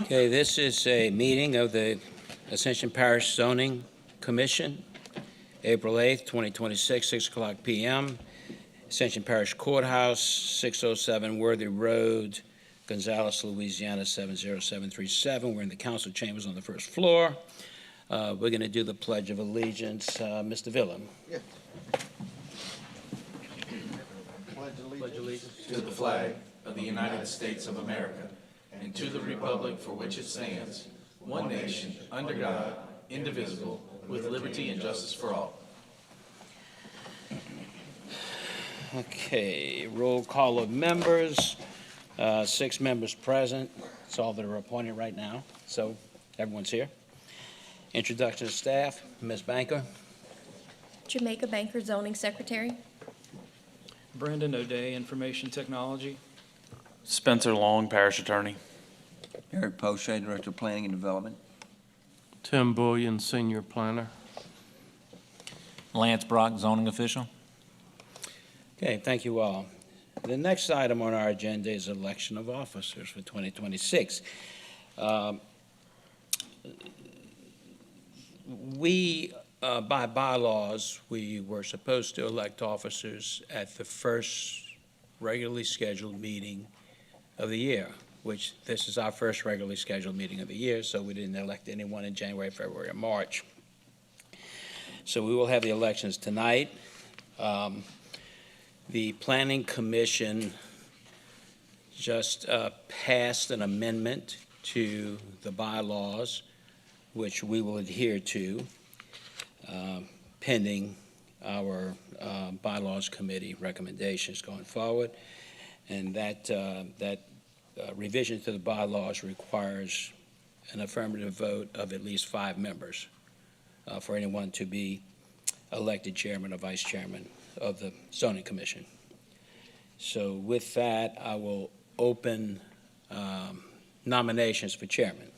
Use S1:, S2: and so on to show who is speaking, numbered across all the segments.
S1: Okay, this is a meeting of the Ascension Parish Zoning Commission, April 8th, 2026, 6 o'clock p.m. Ascension Parish Courthouse, 607 Worthy Road, Gonzales, Louisiana, 70737. We're in the council chambers on the first floor. We're going to do the Pledge of Allegiance. Mr. Villa.
S2: Yeah.
S3: Pledge allegiance to the flag of the United States of America and to the republic for which it stands, one nation, under God, indivisible, with liberty and justice for all.
S1: Okay, roll call of members. 6 members present. That's all that are appointed right now. So everyone's here. Introduction of staff. Ms. Banker.
S4: Jamaica Banker, Zoning Secretary.
S5: Brandon O'Day, Information Technology.
S6: Spencer Long, Parish Attorney.
S2: Eric Poche, Director of Planning and Development.
S7: Tim Bullion, Senior Planner.
S8: Lance Brock, Zoning Official.
S1: Okay, thank you all. The next item on our agenda is election of officers for 2026. By bylaws, we were supposed to elect officers at the first regularly scheduled meeting of the year, which this is our first regularly scheduled meeting of the year, so we didn't elect anyone in January, February, or March. So we will have the elections tonight. The Planning Commission just passed an amendment to the bylaws, which we will adhere to, pending our bylaws committee recommendations going forward. And that revision to the bylaws requires an affirmative vote of at least 5 members for anyone to be elected chairman or vice chairman of the Zoning Commission. So with that, I will open nominations for chairman.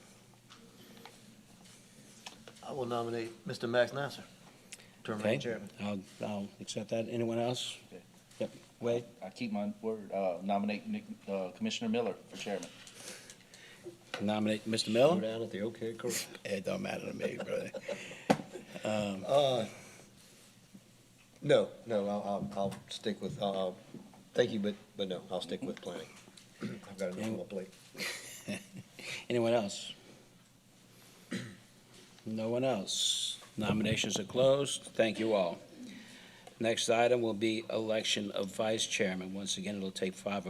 S9: I will nominate Mr. Max Nasser to
S1: Okay.
S9: remain chairman.
S1: I'll accept that. Anyone else?
S8: Okay.
S1: Yep. Wade?
S8: I keep my word, nominate Commissioner Miller for chairman.
S1: Nominate Mr.
S9: Go
S1: Miller?
S9: down at the OK Correct.
S1: It don't matter to me, brother.
S9: No, I'll stick with, thank you, but no, I'll stick with planning. I've got enough on my plate.
S1: Anyone else? No one else. Nominations are closed. Thank you all. Next item will be election of vice chairman. Once again, it'll take 5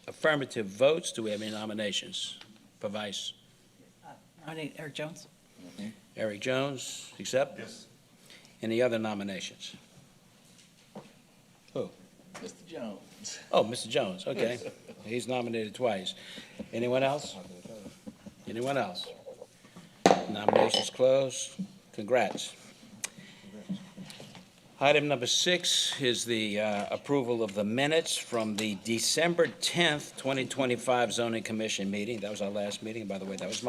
S1: affirmative votes. Do we have any nominations for vice?
S10: Nominate Eric Jones.
S1: Eric Jones, accept?
S3: Yes.
S1: Any other nominations? Who?
S8: Mr. Jones.
S1: Oh, Mr. Jones, okay. He's nominated twice. Anyone else? Anyone else? Nominations closed. Congrats. Item number 6 is the approval of the minutes from the December 10th, 2025 Zoning Commission meeting. That was our last meeting, by the way. That was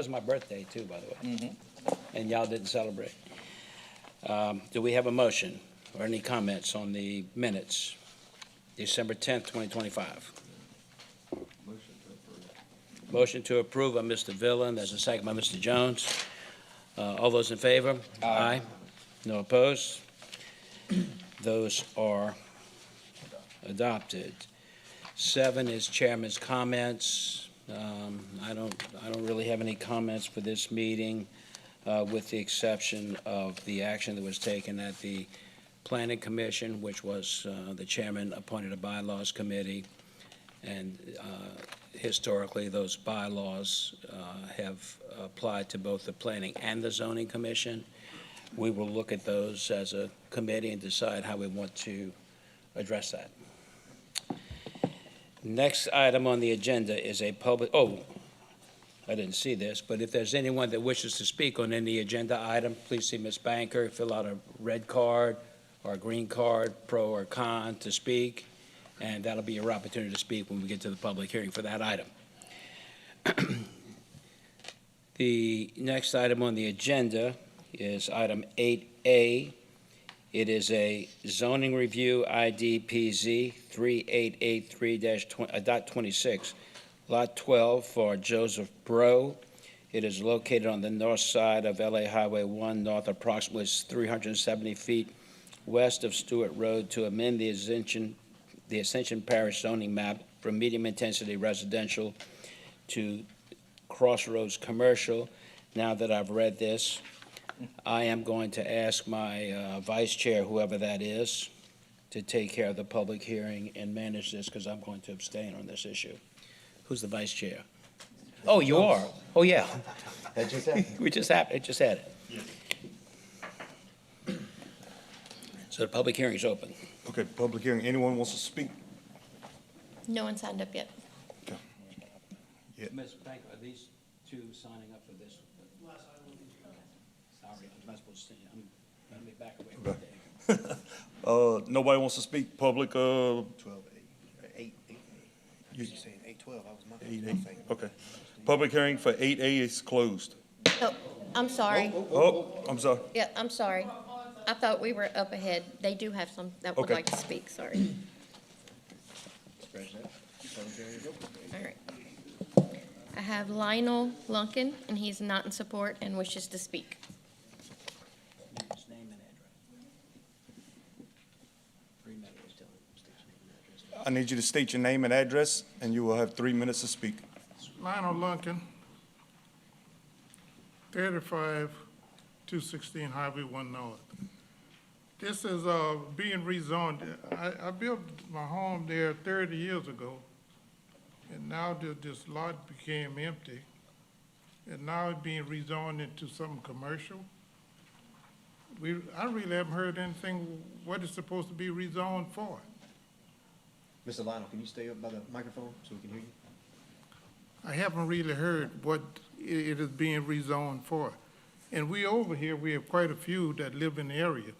S1: my birthday, too, by the way.
S8: Mm-hmm.
S1: And y'all didn't celebrate. Do we have a motion or any comments on the minutes? December 10th, 2025. Motion to approve by Mr. Villa. There's a second by Mr. Jones. All those in favor? Aye. No opposed? Those are adopted. 7 is chairman's comments. I don't really have any comments for this meeting, with the exception of the action that was taken at the Planning Commission, which was the chairman appointed a bylaws committee, and historically those bylaws have applied to both the Planning and the Zoning Commission. We will look at those as a committee and decide how we want to address that. Next item on the agenda is a public, I didn't see this, but if there's anyone that wishes to speak on any agenda item, please see Ms. Banker, fill out a red card or a green card, pro or con, to speak, and that'll be your opportunity to speak when we get to the public hearing for that item. The next item on the agenda is item 8A. It is a zoning review IDPZ 3883-26, Lot 12 for Joseph Bro, It is located on the north side of LA Highway 1 North, approximately 370 feet west of Stewart Road, to amend the Ascension Parish zoning map from medium-intensity residential to Crossroads Commercial. Now that I've read this, I am going to ask my vice chair, whoever that is, to take care of the public hearing and manage this, because I'm going to abstain on this issue. Who's the vice chair? Oh, you are? Oh, yeah.
S9: That just happened.
S1: It just had it. So the public hearing is open.
S11: Okay, public hearing. Anyone wants to speak?
S4: No one signed up yet.
S1: Ms. Bank, are these two signing up for this? Sorry, I'm not supposed to say, I'm be back away.
S11: Nobody wants to speak. Public,
S9: 12, 8, 8.
S11: You
S9: saying 8, 12, I was my
S11: 8A. Okay. Public hearing for 8A is closed.
S4: Oh, I'm sorry.
S11: Oh, I'm sorry.
S4: Yeah, I'm sorry. I thought we were up ahead. They do have some that would
S11: Okay.
S4: like to speak, sorry. All right. I have Lionel Lunkin, and he's not in support and wishes to speak.
S1: His name and address. 3 minutes, tell him, state your name and address.
S11: I need you to state your name and address, and you will have 3 minutes to speak.
S12: Lionel Lunkin, 35-216 Highway 1 North. This is being rezoned. I built my home there 30 years ago, and now this lot became empty, and now it's being rezoned into something commercial. I really haven't heard anything what it's supposed to be rezoned for.
S9: Mr. Lionel, can you stay up by the microphone so we can hear you?
S12: I haven't really heard what it is being rezoned for. And we over here, we have quite a few that live in the area.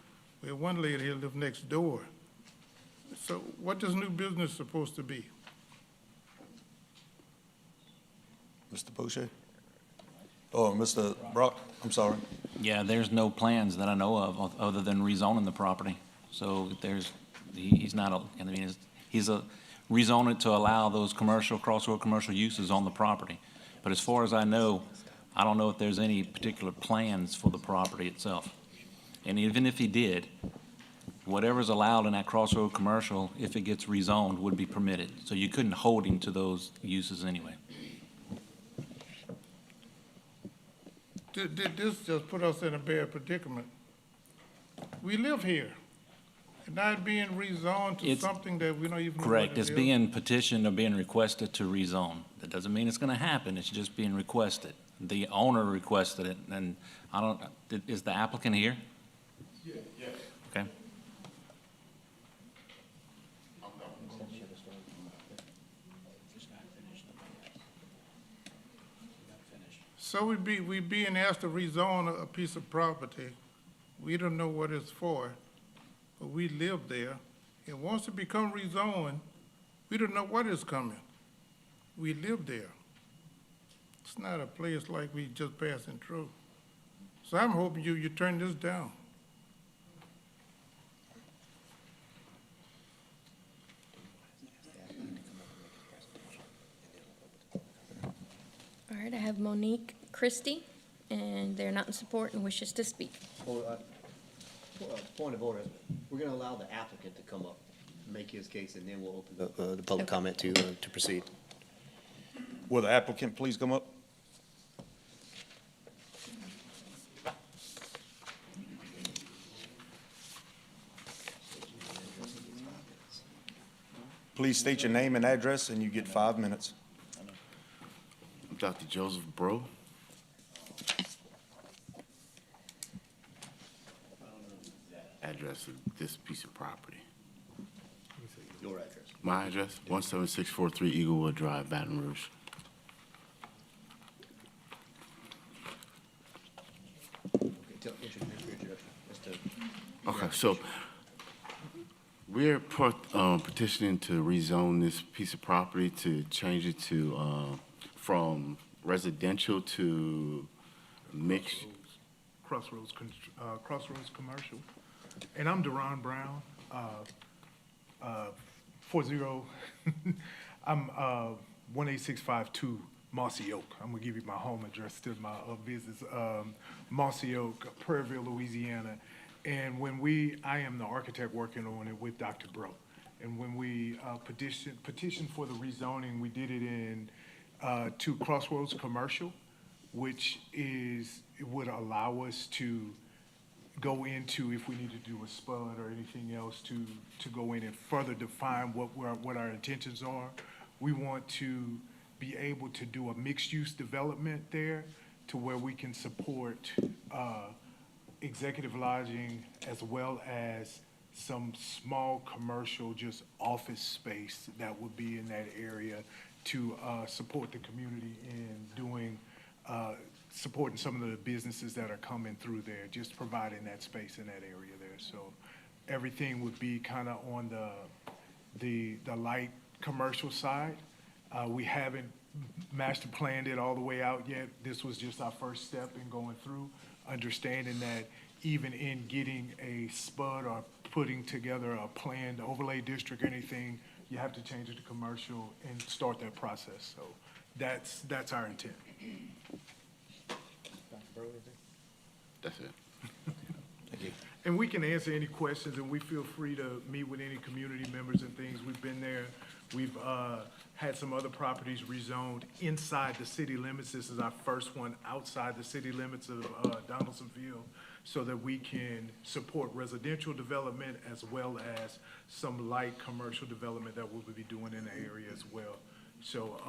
S12: We have one lady here live next door. So what this new business supposed to be?
S11: Mr. Boucher? Oh, Mr. Brock, I'm sorry.
S8: Yeah, there's no plans that I know of other than rezoning the property. So he's not, he's rezone it to allow those crossroad commercial uses on the property. But as far as I know, I don't know if there's any particular plans for the property itself. And even if he did, whatever's allowed in that crossroad commercial, if it gets rezoned, would be permitted. So you couldn't hold him to those uses anyway.
S12: This just put us in a bad predicament. We live here, and now it's being rezoned to
S8: It's
S12: something that we don't even know what
S8: correct.
S12: it
S8: It's
S12: is.
S8: being petitioned or being requested to rezone. That doesn't mean it's going to happen. It's just being requested. The owner requested it, and I don't, is the applicant here? Yes. Okay.
S12: So we being asked to rezone a piece of property. We don't know what it's for, but we live there. And once it become rezoned, we don't know what is coming. We live there. It's not a place like we just passing through. So I'm hoping you turn this down.
S4: All right, I have Monique Christie, and they're not in support and wishes to speak.
S9: Point of order, we're going to allow the applicant to come up, make his case, and then we'll open the public comment to proceed.
S11: Will the applicant please come up? Please state your name and address, and you get 5 minutes.
S13: Dr. Joseph Bro. Address of this piece of property.
S9: Your address.
S13: My address, 17643 Eaglewood Drive, Baton Rouge.
S9: Okay, introduction.
S13: Okay, so we're petitioning to rezone this piece of property to change it to from residential to mixed.
S12: Crossroads Commercial. And I'm Deron Brown, 40, I'm 18652 Mossy Oak. I'm gonna give you my home address to my business, Mossy Oak, Prairieville, Louisiana. And I am the architect working on it with Dr. Bro. And when we petitioned for the rezoning, we did it to Crossroads Commercial, which it would allow us to go into, if we need to do a spud or anything else, to go in and further define what our intentions are. We want to be able to do a mixed-use development there to where we can support executive lodging as well as some small commercial, just office space that would be in that area to support the community in supporting some of the businesses that are coming through there, just providing that space in that area there. So everything would be kind of on the light commercial side. We haven't master planned it all the way out yet. This was just our first step in going through, understanding that even in getting a spud or putting together a planned overlay district or anything, you have to change it to commercial and start that process. So that's our intent.
S13: That's it.
S2: Thank you.
S12: And we can answer any questions, and we feel free to meet with any community members and things. We've been there. We've had some other properties rezoned inside the city limits. This is our first one outside the city limits of Donaldsonville, so that we can support residential development as well as some light commercial development that we'll be doing in the area as well. So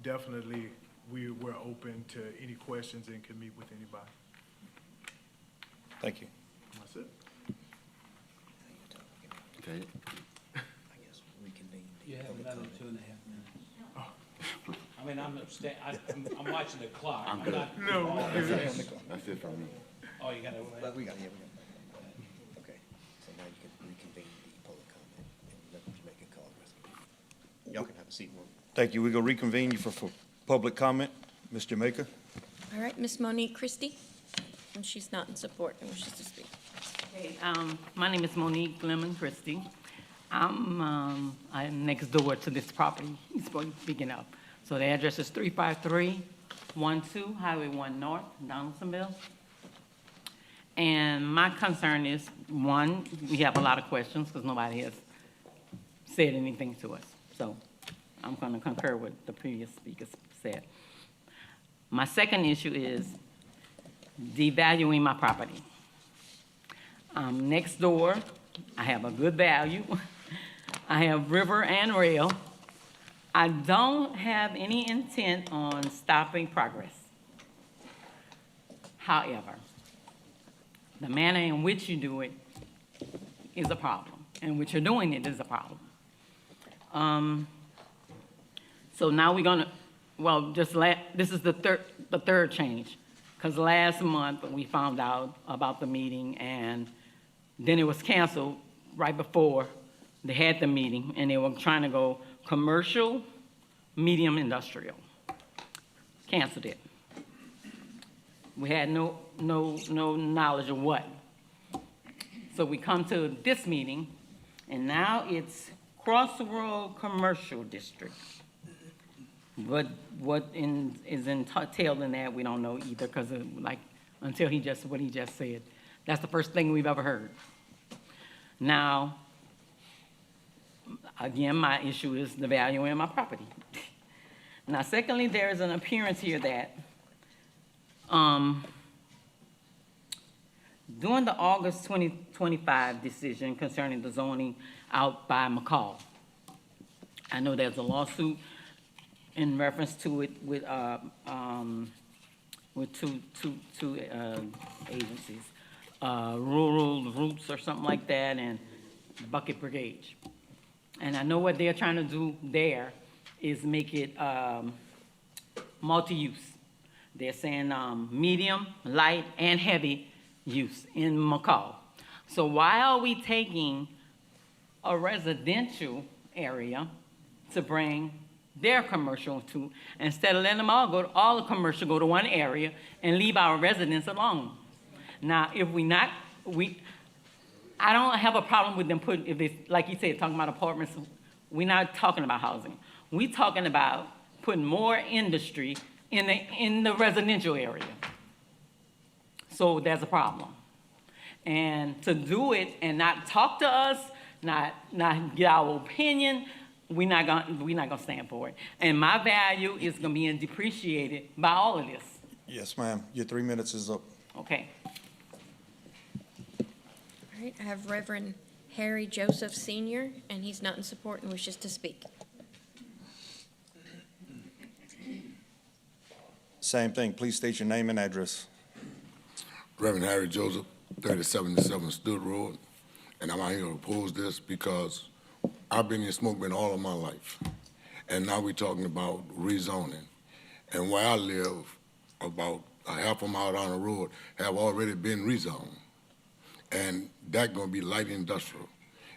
S12: definitely we're open to any questions and can meet with anybody.
S9: Thank you.
S12: That's it.
S13: Okay.
S1: You have another 2.5 minutes. I mean, I'm watching the clock. I'm not.
S12: No.
S13: That's it from me.
S1: Oh, you got it.
S9: We got it. Okay, so now you can reconvene the public comment and let Mr. Maker call the rest of it. Y'all can have a seat.
S11: Thank you. We're going to reconvene you for public comment. Mr. Maker?
S4: All right, Ms. Monique Christie, and she's not in support and wishes to speak.
S10: Hey, my name is Monique Lemon Christie. I'm next door to this property he's speaking of. So the address is 35312 Highway 1 North, Donaldsonville. And my concern is, one, we have a lot of questions because nobody has said anything to us. So I'm going to concur with the previous speakers said. My second issue is devaluing my property. Next door, I have a good value. I have river and rail. I don't have any intent on stopping progress. However, the manner in which you do it is a problem, and which you're doing it is a problem. So now we're gonna, well, this is the third change, because last month we found out about the meeting, and then it was canceled right before they had the meeting, and they were trying to go commercial, medium industrial. Canceled it. We had no knowledge of what. So we come to this meeting, and now it's Crossroad Commercial District. But what is entailed in that, we don't know either, because until what he just said. That's the first thing we've ever heard. Now, again, my issue is the value in my property. Now, secondly, there is an appearance here that during the August 2025 decision concerning the zoning out by McCall, I know there's a lawsuit in reference to it with two agencies, Rural Roots or something like that, and Bucket Brigade. And I know what they're trying to do there is make it multi-use. They're saying medium, light, and heavy use in McCall. So why are we taking a residential area to bring their commercial to, instead of letting them all the commercial go to one area and leave our residents alone? Now, if I don't have a problem with them putting, if it's, like you said, talking about apartments, we're not talking about housing. We're talking about putting more industry in the residential area. So there's a problem. And to do it and not talk to us, not get our opinion, we're not gonna stand for it. And my value is gonna be depreciated by all of this.
S11: Yes, ma'am. Your 3 minutes is up.
S10: Okay.
S4: All right, I have Reverend Harry Joseph Sr., and he's not in support and wishes to speak.
S11: Same thing. Please state your name and address.
S14: Reverend Harry Joseph, 3077 Stood Road, and I'm out here to oppose this because I've been in smoke bin all of my life, and now we're talking about rezoning. And where I live, about a half a mile down the road, have already been rezoned, and that's gonna be light industrial.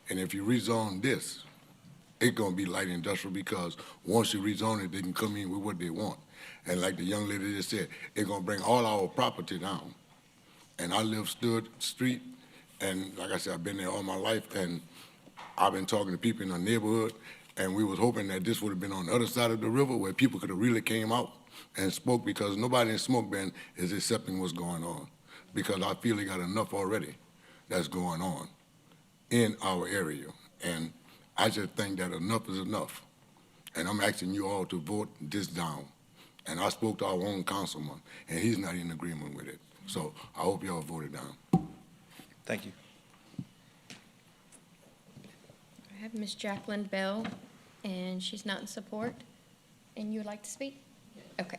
S14: And if you rezone this, it's gonna be light industrial because once you rezone it, they can come in with what they want. And like the young lady just said, it's gonna bring all our property down. And I live Stewart Street, and like I said, I've been there all my life, and I've been talking to people in the neighborhood, and we was hoping that this would have been on the other side of the river where people could have really came out and spoke, because nobody in smoke bin is accepting what's going on, because I feel they got enough already that's going on in our area. And I just think that enough is enough. And I'm asking you all to vote this down. And I spoke to our own councilman, and he's not in agreement with it. So I hope y'all vote it down.
S11: Thank you.
S4: I have Miss Jacqueline Bell, and she's not in support. And you would like to speak? Okay.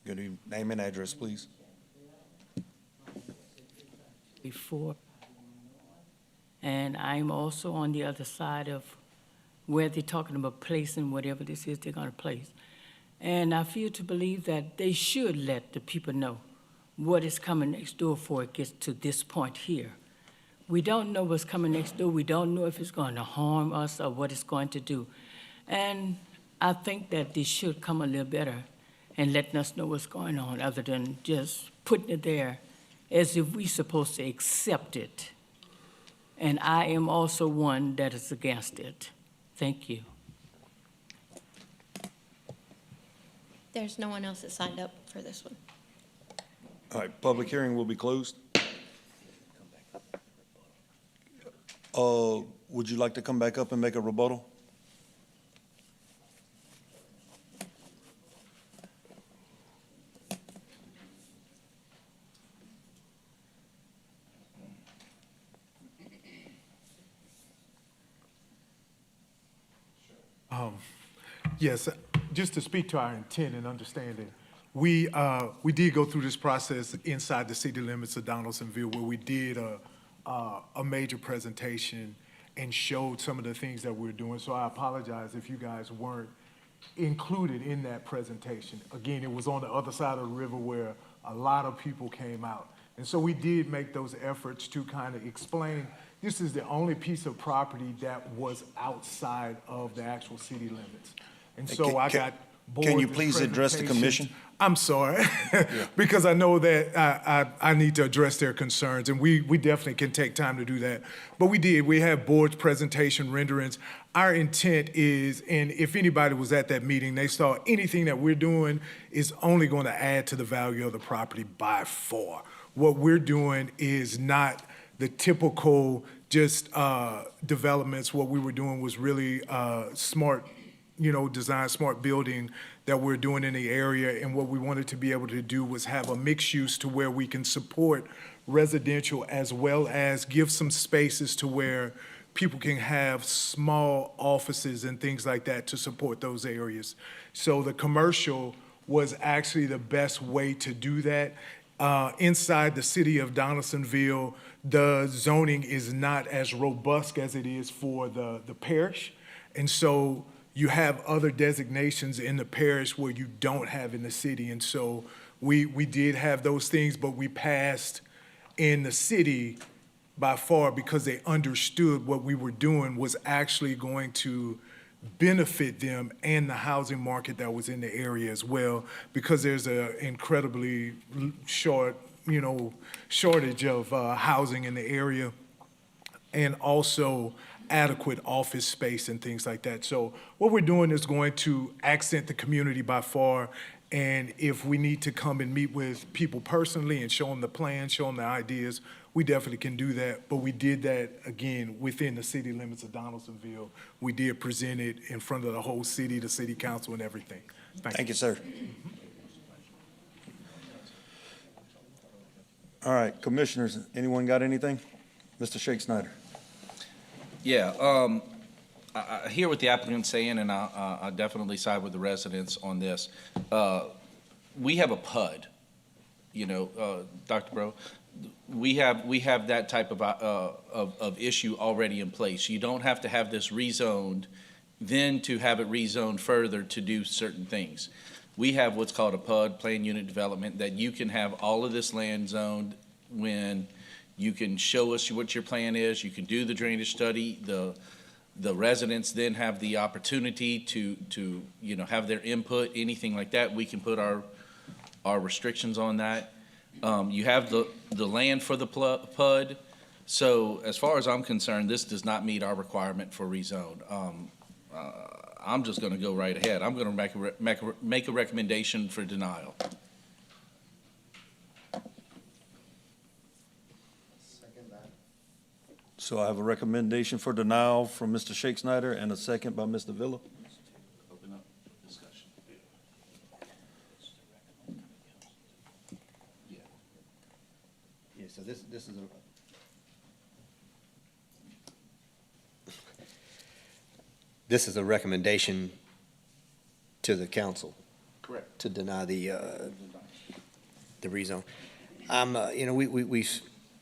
S11: Good evening. Name and address, please.
S10: Before. And I'm also on the other side of where they're talking about placing whatever this is they're gonna place. And I feel to believe that they should let the people know what is coming next door before it gets to this point here. We don't know what's coming next door. We don't know if it's going to harm us or what it's going to do. And I think that they should come a little better and letting us know what's going on, other than just putting it there as if we're supposed to accept it. And I am also one that is against it. Thank you.
S4: There's no one else that signed up for this one.
S11: All right, public hearing will be closed. Would you like to come back up and make a rebuttal?
S15: Yes, just to speak to our intent and understanding, we did go through this process inside the city limits of Donaldsonville, where we did a major presentation and showed some of the things that we're doing. So I apologize if you guys weren't included in that presentation. Again, it was on the other side of the river where a lot of people came out. And so we did make those efforts to kind of explain this is the only piece of property that was outside of the actual city limits. And so I got boards.
S11: Can you please address the commission?
S15: I'm sorry, because I know that I need to address their concerns, and we definitely can take time to do that. But we did. We have boards, presentation, renderings. Our intent is, and if anybody was at that meeting, they saw anything that we're doing is only going to add to the value of the property by far. What we're doing is not the typical just developments. What we were doing was really smart, design, smart building that we're doing in the area. And what we wanted to be able to do was have a mixed use to where we can support residential as well as give some spaces to where people can have small offices and things like that to support those areas. So the commercial was actually the best way to do that. Inside the city of Donaldsonville, the zoning is not as robust as it is for the parish. And so you have other designations in the parish where you don't have in the city. And so we did have those things, but we passed in the city by far because they understood what we were doing was actually going to benefit them and the housing market that was in the area as well, because there's an incredibly short shortage of housing in the area, and also adequate office space and things like that. So what we're doing is going to accent the community by far, and if we need to come and meet with people personally and show them the plans, show them the ideas, we definitely can do that. But we did that, again, within the city limits of Donaldsonville. We did present it in front of the whole city, the city council and everything.
S11: Thank you, sir. All right, commissioners, anyone got anything? Mr. Shake Snyder.
S3: Yeah, I hear what the applicant's saying, and I definitely side with the residents on this. We have a PUD, Dr. Bro. We have that type of issue already in place. You don't have to have this rezoned, then to have it rezoned further to do certain things. We have what's called a PUD, Plan Unit Development, that you can have all of this land zoned when you can show us what your plan is, you can do the drainage study, the residents then have the opportunity to have their input, anything like that. We can put our restrictions on that. You have the land for the PUD. So as far as I'm concerned, this does not meet our requirement for rezone. I'm just going to go right ahead. I'm going to make a recommendation for denial.
S11: So I have a recommendation for denial from Mr. Shake Snyder and a second by Mr. Villa.
S3: Open up discussion.
S9: Yeah, so this is this is a recommendation to the council.
S3: Correct.
S9: To deny the rezone. We've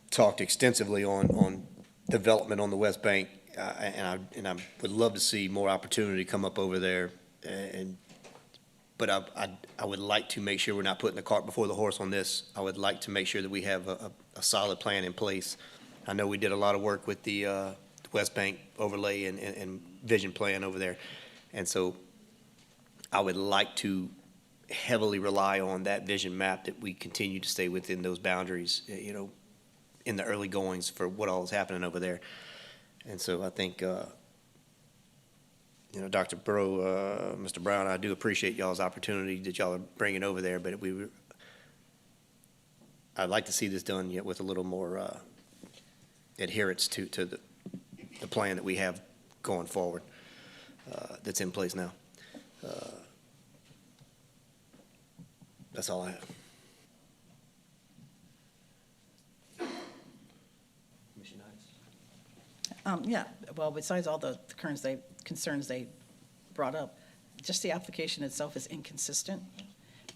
S9: talked extensively on development on the West Bank, and I would love to see more opportunity come up over there. But I would like to make sure we're not putting the cart before the horse on this. I would like to make sure that we have a solid plan in place. I know we did a lot of work with the West Bank overlay and vision plan over there, and so I would like to heavily rely on that vision map, that we continue to stay within those boundaries, in the early goings for what all is happening over there. And so I think, Dr. Burrow, Mr. Brown, I do appreciate y'all's opportunity that y'all are bringing over there, but I'd like to see this done yet with a little more adherence to the plan that we have going forward, that's in place now. That's all I have.
S16: Yeah, well, besides all the concerns they brought up, just the application itself is inconsistent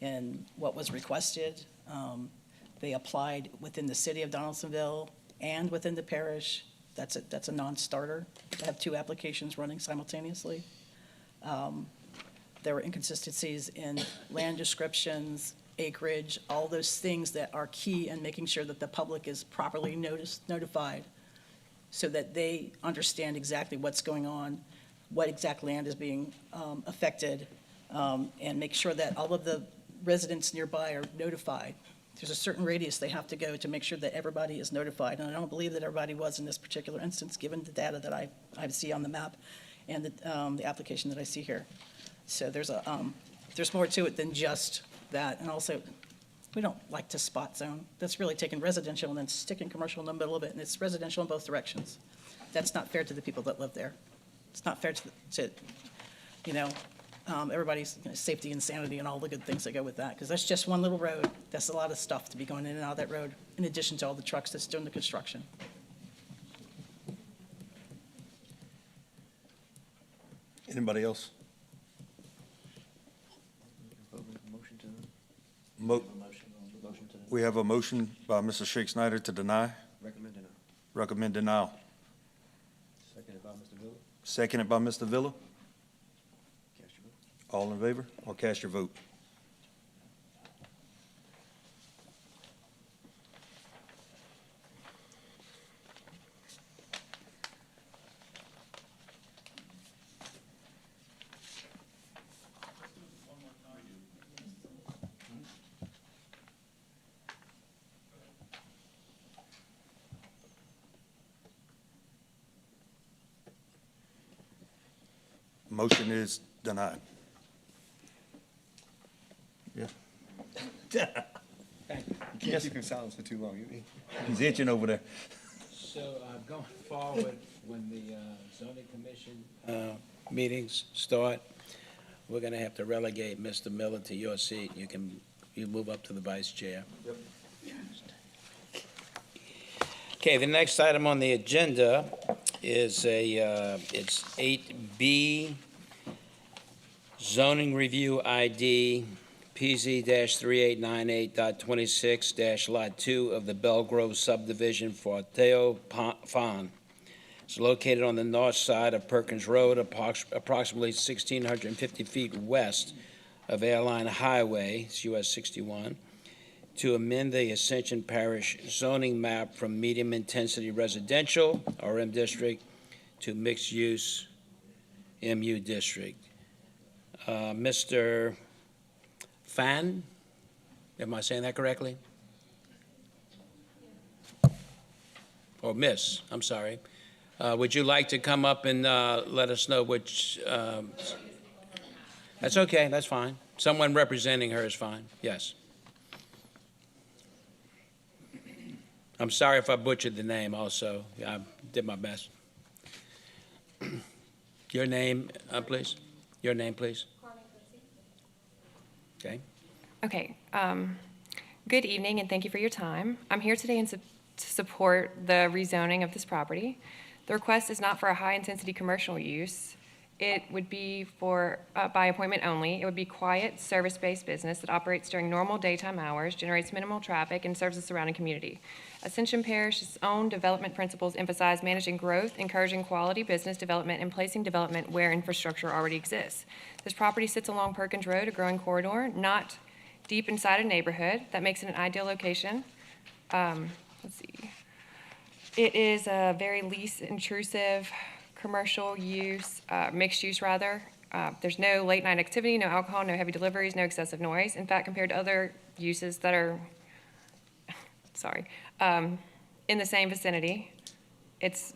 S16: in what was requested. They applied within the city of Donaldsonville and within the parish. That's a non-starter to have two applications running simultaneously. There were inconsistencies in land descriptions, acreage, all those things that are key in making sure that the public is properly notified, so that they understand exactly what's going on, what exact land is being affected, and make sure that all of the residents nearby are notified. There's a certain radius they have to go to make sure that everybody is notified, and I don't believe that everybody was in this particular instance, given the data that I see on the map and the application that I see here. So there's more to it than just that, and also, we don't like to spot zone. That's really taking residential and then sticking commercial in the middle of it, and it's residential in both directions. That's not fair to the people that live there. It's not fair to everybody's safety and sanity and all the good things that go with that, because that's just one little road. That's a lot of stuff to be going in and out of that road, in addition to all the trucks that's doing the construction.
S11: Anybody else? We have a motion by Mr. Shake Snyder to deny.
S9: Recommend denial.
S11: Recommend denial.
S9: Seconded by Mr. Villa.
S11: Seconded by Mr. Villa.
S9: Cast your vote.
S11: All in favor, or cast your vote? Motion is denied. Yeah. You can't keep him silent for too long. He's itching over there.
S1: So going forward, when the zoning commission meetings start, we're going to have to relegate Mr. Miller to your seat. You move up to the vice chair.
S11: Yep.
S1: Okay, the next item on the agenda is it's 8B, zoning review ID PZ-3898.26- Lot 2 of the Belgrove subdivision for Theo Pond. It's located on the north side of Perkins Road, approximately 1,650 feet west of Airline Highway, it's US 61, to amend the Ascension Parish zoning map from medium-intensity residential, RM district, to mixed-use, MU district. Mr. Fan, am I saying that correctly? Or Miss, I'm sorry. Would you like to come up and let us know which, that's okay, that's fine. Someone representing her is fine, yes. I'm sorry if I butchered the name also. I did my best. Your name, please? Your name, please? Okay.
S17: Okay. Good evening, and thank you for your time. I'm here today to support the rezoning of this property. The request is not for a high-intensity commercial use. It would be for by appointment only. It would be quiet, service-based business that operates during normal daytime hours, generates minimal traffic, and serves the surrounding community. Ascension Parish's own development principles emphasize managing growth, encouraging quality business development, and placing development where infrastructure already exists. This property sits along Perkins Road, a growing corridor, not deep inside a neighborhood. That makes it an ideal location. Let's see. It is a very least intrusive commercial use, mixed use rather. There's no late night activity, no alcohol, no heavy deliveries, no excessive noise. In fact, compared to other uses that are, in the same vicinity, it's,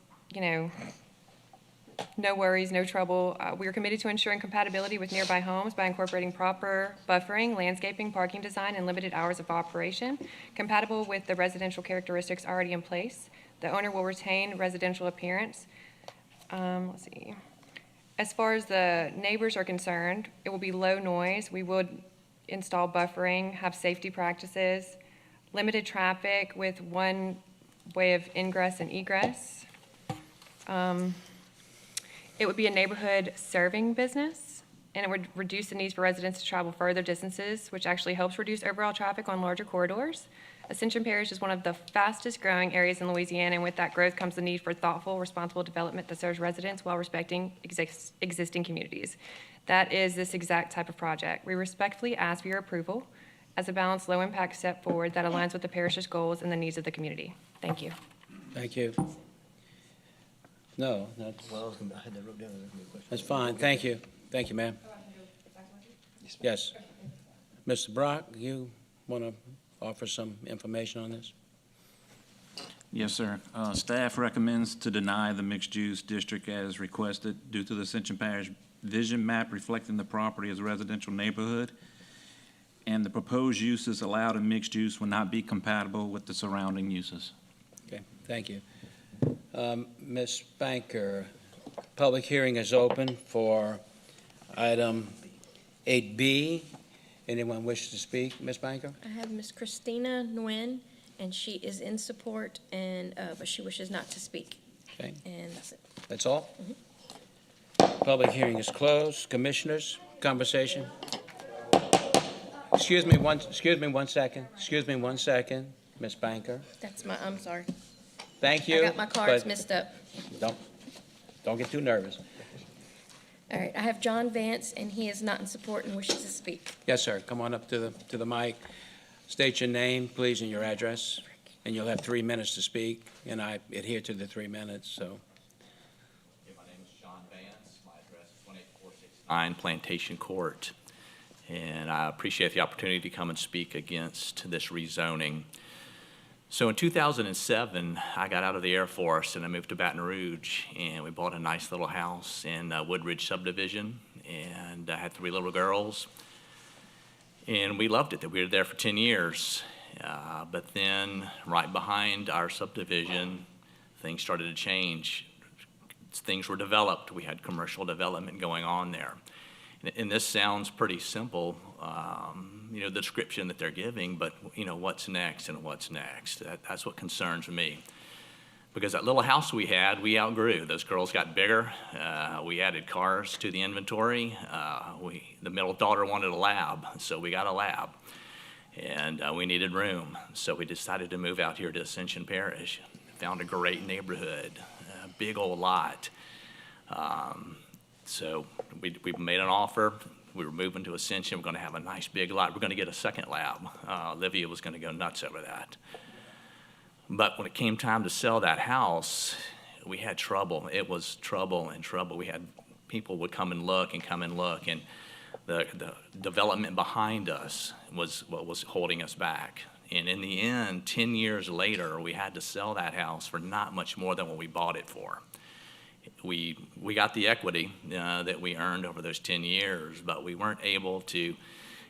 S17: no worries, no trouble. We are committed to ensuring compatibility with nearby homes by incorporating proper buffering, landscaping, parking design, and limited hours of operation, compatible with the residential characteristics already in place. The owner will retain residential appearance. Let's see. As far as the neighbors are concerned, it will be low noise. We would install buffering, have safety practices, limited traffic with one way of ingress and egress. It would be a neighborhood serving business, and it would reduce the needs for residents to travel further distances, which actually helps reduce overall traffic on larger corridors. Ascension Parish is one of the fastest growing areas in Louisiana, and with that growth comes the need for thoughtful, responsible development that serves residents while respecting existing communities. That is this exact type of project. We respectfully ask for your approval as a balanced, low-impact step forward that aligns with the parish's goals and the needs of the community. Thank you.
S1: Thank you. No, that's,
S9: Well, I had that wrote down.
S1: that's fine. Thank you. Thank you, ma'am. Yes. Mr. Brock, you want to offer some information on this?
S8: Yes, sir. Staff recommends to deny the mixed-use district as requested due to the Ascension Parish vision map reflecting the property as a residential neighborhood, and the proposed uses allowed in mixed use will not be compatible with the surrounding uses.
S1: Okay, thank you. Ms. Banker, public hearing is open for item 8B. Anyone wish to speak? Ms. Banker?
S4: I have Miss Christina Nguyen, and she is in support, and but she wishes not to speak.
S1: Okay,
S4: And that's it.
S1: that's all? Public hearing is closed. Commissioners, conversation? Excuse me one second. Excuse me one second, Ms. Banker.
S4: That's my, I'm sorry.
S1: Thank you.
S4: I got my cards
S1: but
S4: mixed up.
S1: Don't get too nervous.
S4: All right, I have John Vance, and he is not in support and wishes to speak.
S1: Yes, sir. Come on up to the mic. State your name, please, and your address, and you'll have 3 minutes to speak, and I adhere to the 3 minutes, so.
S18: My name is John Vance. My address is 18469 Plantation Court. And I appreciate the opportunity to come and speak against this rezoning. So in 2007, I got out of the Air Force and I moved to Baton Rouge, and we bought a nice little house in Woodridge subdivision, and I had 3 little girls, and we loved it. We were there for 10 years. But then right behind our subdivision, things started to change. Things were developed. We had commercial development going on there. And this sounds pretty simple, the description that they're giving, but, what's next and what's next? That's what concerns me. Because that little house we had, we outgrew. Those girls got bigger. We added cars to the inventory. The middle daughter wanted a lab, so we got a lab. And we needed room, so we decided to move out here to Ascension Parish. Found a great neighborhood, a big old lot. So we made an offer. We were moving to Ascension. We're going to have a nice big lot. We're going to get a second lab. Olivia was going to go nuts over that. But when it came time to sell that house, we had trouble. It was trouble and trouble. We had people would come and look, and the development behind us was what was holding us back. And in the end, 10 years later, we had to sell that house for not much more than what we bought it for. We got the equity that we earned over those 10 years, but we weren't able to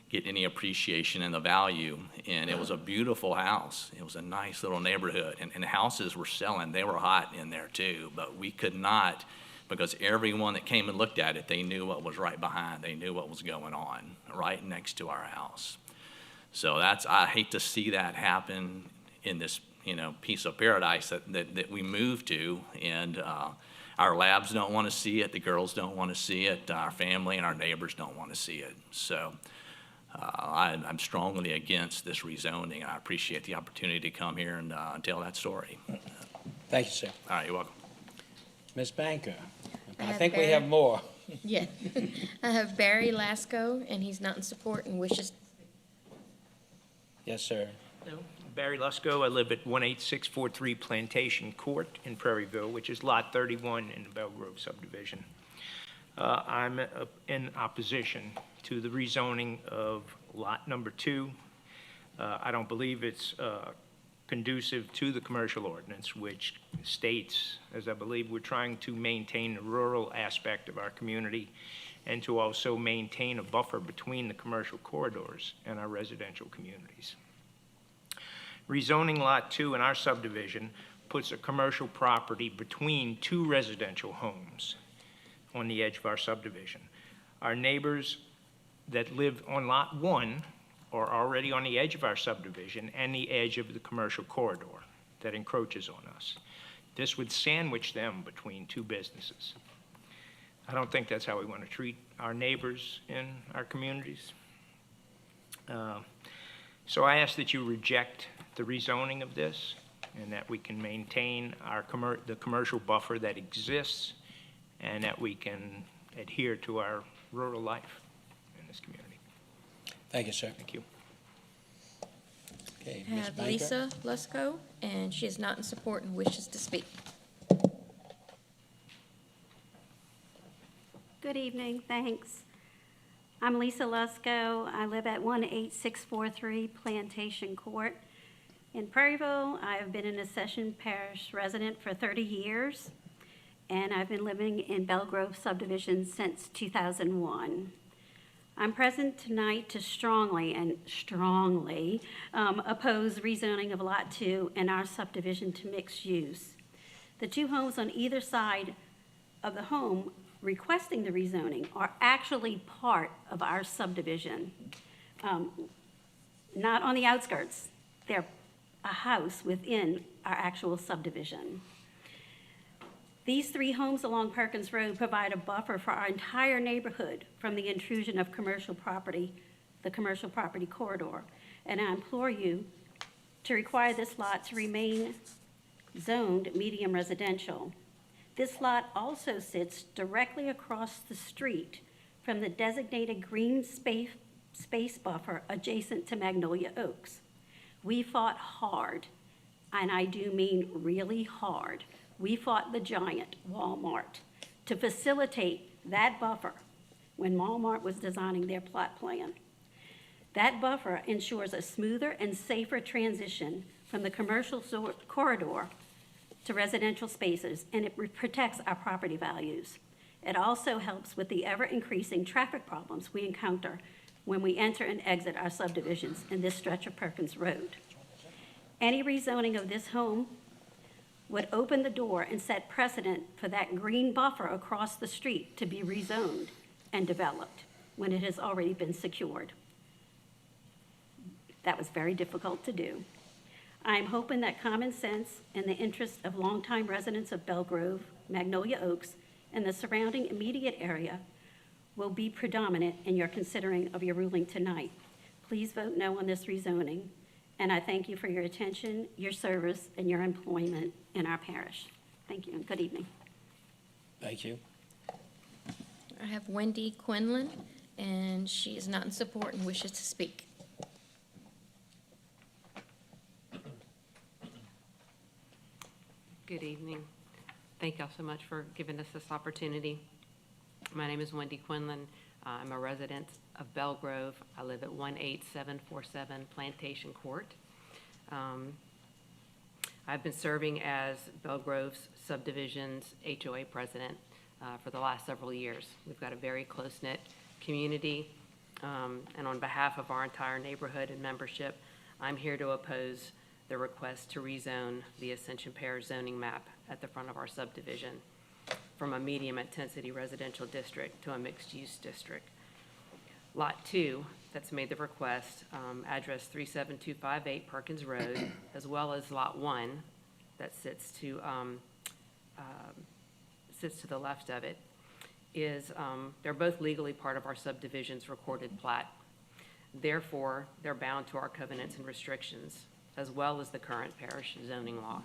S18: get any appreciation in the value. And it was a beautiful house. It was a nice little neighborhood. And the houses were selling. They were hot in there too, but we could not, because everyone that came and looked at it, they knew what was right behind. They knew what was going on right next to our house. So I hate to see that happen in this, piece of paradise that we moved to. And our labs don't want to see it. The girls don't want to see it. Our family and our neighbors don't want to see it. So I'm strongly against this rezoning. I appreciate the opportunity to come here and tell that story.
S1: Thank you, sir.
S18: All right, you're welcome.
S1: Ms. Banker, I
S4: have
S1: think we
S4: Barry.
S1: have more.
S4: Yeah. I have Barry Lasco, and he's not in support and wishes.
S1: Yes, sir.
S19: Barry Lusco. I live at 18643 Plantation Court in Prairieville, which is Lot 31 in the Belle Grove subdivision. I'm in opposition to the rezoning of Lot number 2. I don't believe it's conducive to the commercial ordinance, which states, as I believe we're trying to maintain the rural aspect of our community and to also maintain a buffer between the commercial corridors and our residential communities. Rezoning Lot 2 in our subdivision puts a commercial property between 2 residential homes on the edge of our subdivision. Our neighbors that live on Lot 1 are already on the edge of our subdivision and the edge of the commercial corridor that encroaches on us. This would sandwich them between 2 businesses. I don't think that's how we want to treat our neighbors in our communities. So I ask that you reject the rezoning of this and that we can maintain our the commercial buffer that exists and that we can adhere to our rural life in this community.
S1: Thank you, sir.
S19: Thank you.
S1: Okay,
S4: I
S1: Ms.
S4: have
S1: Banker.
S4: Lisa Lusco, and she is not in support and wishes to speak.
S20: Good evening, thanks. I'm Lisa Lusco. I live at 18643 Plantation Court in Prairieville. I have been an Ascension Parish resident for 30 years, and I've been living in Belle Grove subdivision since 2001. I'm present tonight to strongly oppose rezoning of Lot 2 in our subdivision to mixed use. The 2 homes on either side of the home requesting the rezoning are actually part of our subdivision, not on the outskirts. They're a house within our actual subdivision. These 3 homes along Perkins Road provide a buffer for our entire neighborhood from the intrusion of commercial property, the commercial property corridor. And I implore you to require this lot to remain zoned medium residential. This lot also sits directly across the street from the designated green space buffer adjacent to Magnolia Oaks. We fought hard, and I do mean really hard. We fought the giant, Walmart, to facilitate that buffer when Walmart was designing their plot plan. That buffer ensures a smoother and safer transition from the commercial corridor to residential spaces, and it protects our property values. It also helps with the ever-increasing traffic problems we encounter when we enter and exit our subdivisions in this stretch of Perkins Road. Any rezoning of this home would open the door and set precedent for that green buffer across the street to be rezoned and developed when it has already been secured. That was very difficult to do. I'm hoping that common sense and the interest of longtime residents of Belgrove, Magnolia Oaks, and the surrounding immediate area will be predominant in your considering of your ruling tonight. Please vote no on this rezoning, and I thank you for your attention, your service, and your employment in our parish. Thank you, and good evening.
S1: Thank you.
S4: I have Wendy Quinlan, and she is not in support and wishes to speak.
S21: Good evening. Thank y'all so much for giving us this opportunity. My name is Wendy Quinlan. I'm a resident of Belgrove. I live at 18747 Plantation Court. I've been serving as Belgrove's subdivision's HOA president for the last several years. We've got a very close-knit community, and on behalf of our entire neighborhood and membership, I'm here to oppose the request to rezone the Ascension Parish zoning map at the front of our subdivision from a medium-intensity residential district to a mixed-use district. Lot 2, that's made the request, address 37258 Perkins Road, as well as Lot 1, that sits to the left of it, is they're both legally part of our subdivision's recorded plat. Therefore, they're bound to our covenants and restrictions, as well as the current parish zoning law.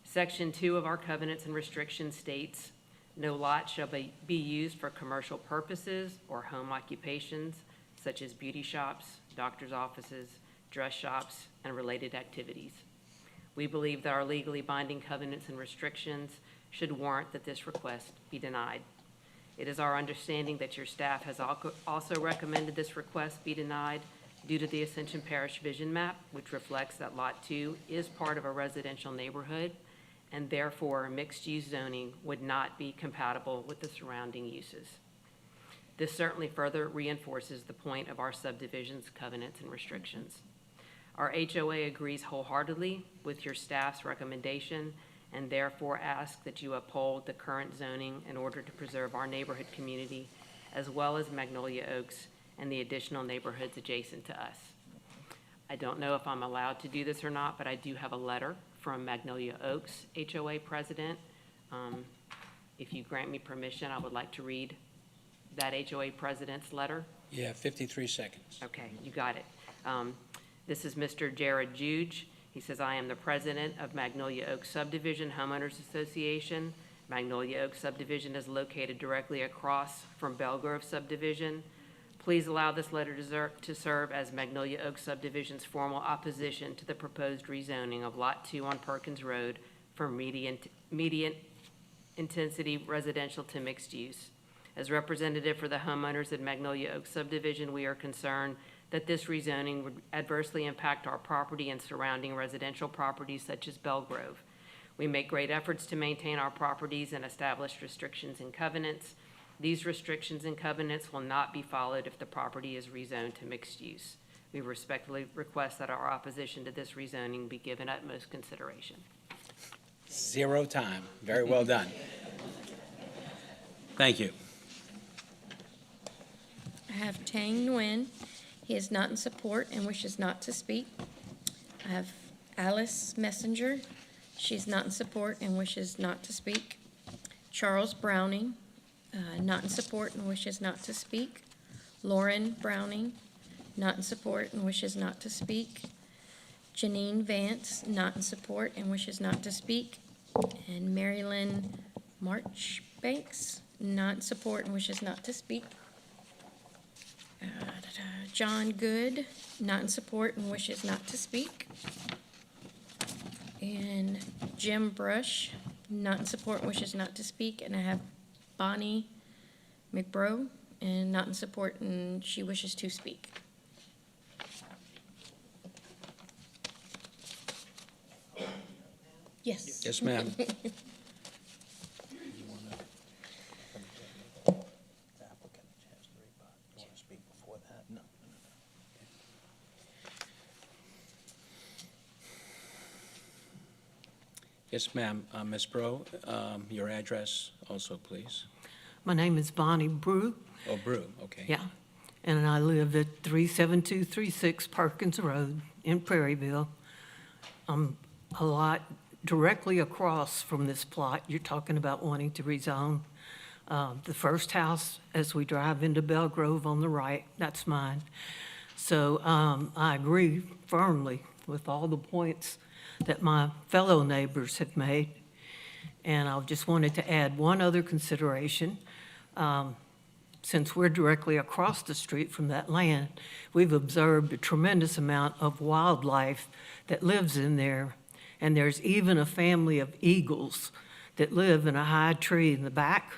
S21: Section 2 of our covenants and restrictions states, no lot shall be used for commercial purposes or home occupations, such as beauty shops, doctor's offices, dress shops, and related activities. We believe that our legally binding covenants and restrictions should warrant that this request be denied. It is our understanding that your staff has also recommended this request be denied due to the Ascension Parish Vision Map, which reflects that Lot 2 is part of a residential neighborhood, and therefore mixed-use zoning would not be compatible with the surrounding uses. This certainly further reinforces the point of our subdivision's covenants and restrictions. Our HOA agrees wholeheartedly with your staff's recommendation and therefore ask that you uphold the current zoning in order to preserve our neighborhood community, as well as Magnolia Oaks and the additional neighborhoods adjacent to us. I don't know if I'm allowed to do this or not, but I do have a letter from Magnolia Oaks HOA president. If you grant me permission, I would like to read that HOA president's letter.
S1: You have 53 seconds.
S21: Okay, you got it. This is Mr. Jared Juge. He says, I am the president of Magnolia Oaks Subdivision Homeowners Association. Magnolia Oaks Subdivision is located directly across from Belgrove Subdivision. Please allow this letter to serve as Magnolia Oaks Subdivision's formal opposition to the proposed rezoning of Lot 2 on Perkins Road from median intensity residential to mixed use. As representative for the homeowners at Magnolia Oaks Subdivision, we are concerned that this rezoning would adversely impact our property and surrounding residential properties such as Belgrove. We make great efforts to maintain our properties and establish restrictions and covenants. These restrictions and covenants will not be followed if the property is rezoned to mixed use. We respectfully request that our opposition to this rezoning be given utmost consideration.
S1: 0 time. Very well done. Thank you.
S4: I have Tang Nguyen. He is not in support and wishes not to speak. I have Alice Messenger. She's not in support and wishes not to speak. Charles Browning, not in support and wishes not to speak. Lauren Browning, not in support and wishes not to speak. Janine Vance, not in support and wishes not to speak. And Mary Lynn Marchbanks, not in support and wishes not to speak. John Good, not in support and wishes not to speak. And Jim Brush, not in support and wishes not to speak. And I have Bonnie McBrow, and not in support, and she wishes to speak. Yes.
S1: Yes, ma'am. Yes, ma'am. Ms. Bro, your address also, please.
S5: My name is Bonnie Brew.
S1: Oh, Brew, okay.
S5: Yeah. And I live at 37236 Perkins Road in Prairieville. I'm a lot directly across from this plot you're talking about wanting to rezone. The first house as we drive into Belgrove on the right, that's mine. So I agree firmly with all the points that my fellow neighbors have made. And I just wanted to add one other consideration. Since we're directly across the street from that land, we've observed a tremendous amount of wildlife that lives in there. And there's even a family of eagles that live in a high tree in the back.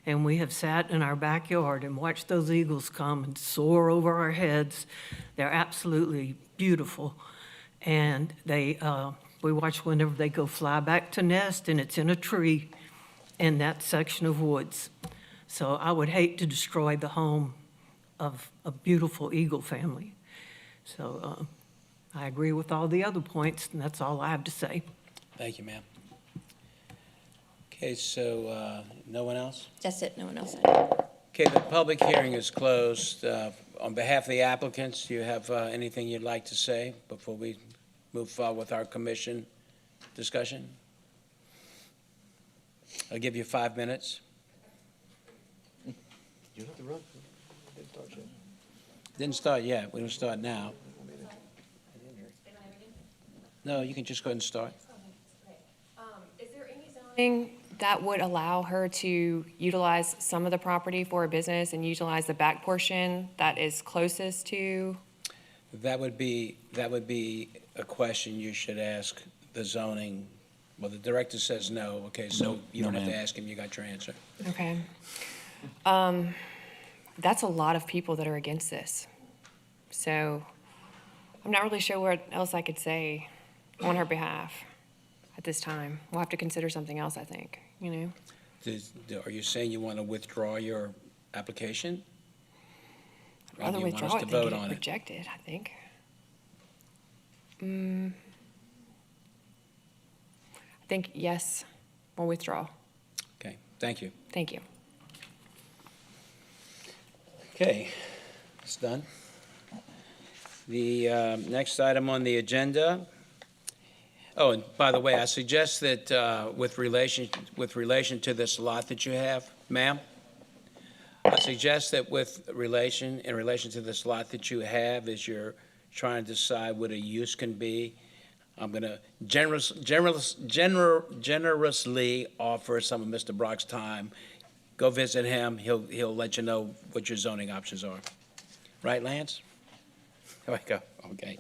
S5: And we have sat in our backyard and watched those eagles come and soar over our heads. They're absolutely beautiful. And we watch whenever they go fly back to nest, and it's in a tree in that section of woods. So I would hate to destroy the home of a beautiful eagle family. So I agree with all the other points, and that's all I have to say.
S1: Thank you, ma'am. Okay, so no one else?
S4: That's it, no one else.
S1: Okay, the public hearing is closed. On behalf of the applicants, do you have anything you'd like to say before we move forward with our commission discussion? I'll give you 5 minutes.
S22: You have to run. Didn't start yet.
S1: Didn't start yet. We don't start now. No, you can just go ahead and start.
S17: Is there any zoning that would allow her to utilize some of the property for a business and utilize the back portion that is closest to?
S1: That would be a question you should ask the zoning. Well, the director says no, okay, so
S8: No,
S1: you don't
S8: no,
S1: have to
S8: ma'am.
S1: ask him, you got your answer.
S17: Okay. That's a lot of people that are against this. So I'm not really sure what else I could say on her behalf at this time. We'll have to consider something else, I think, you know?
S1: Are you saying you want to withdraw your application?
S17: I'd rather
S1: Or do you want us
S17: withdraw
S1: to
S17: it than
S1: vote
S17: get
S1: on
S17: it
S1: it?
S17: rejected, I think. I think yes, we'll withdraw.
S1: Okay, thank you.
S17: Thank you.
S1: Okay, it's done. The next item on the agenda. Oh, and by the way, I suggest that with relation to this lot that you have, ma'am, I suggest that in relation to this lot that you have, as you're trying to decide what a use can be, I'm going to generously offer some of Mr. Brock's time. Go visit him. He'll let you know what your zoning options are. Right, Lance? There we go. Okay.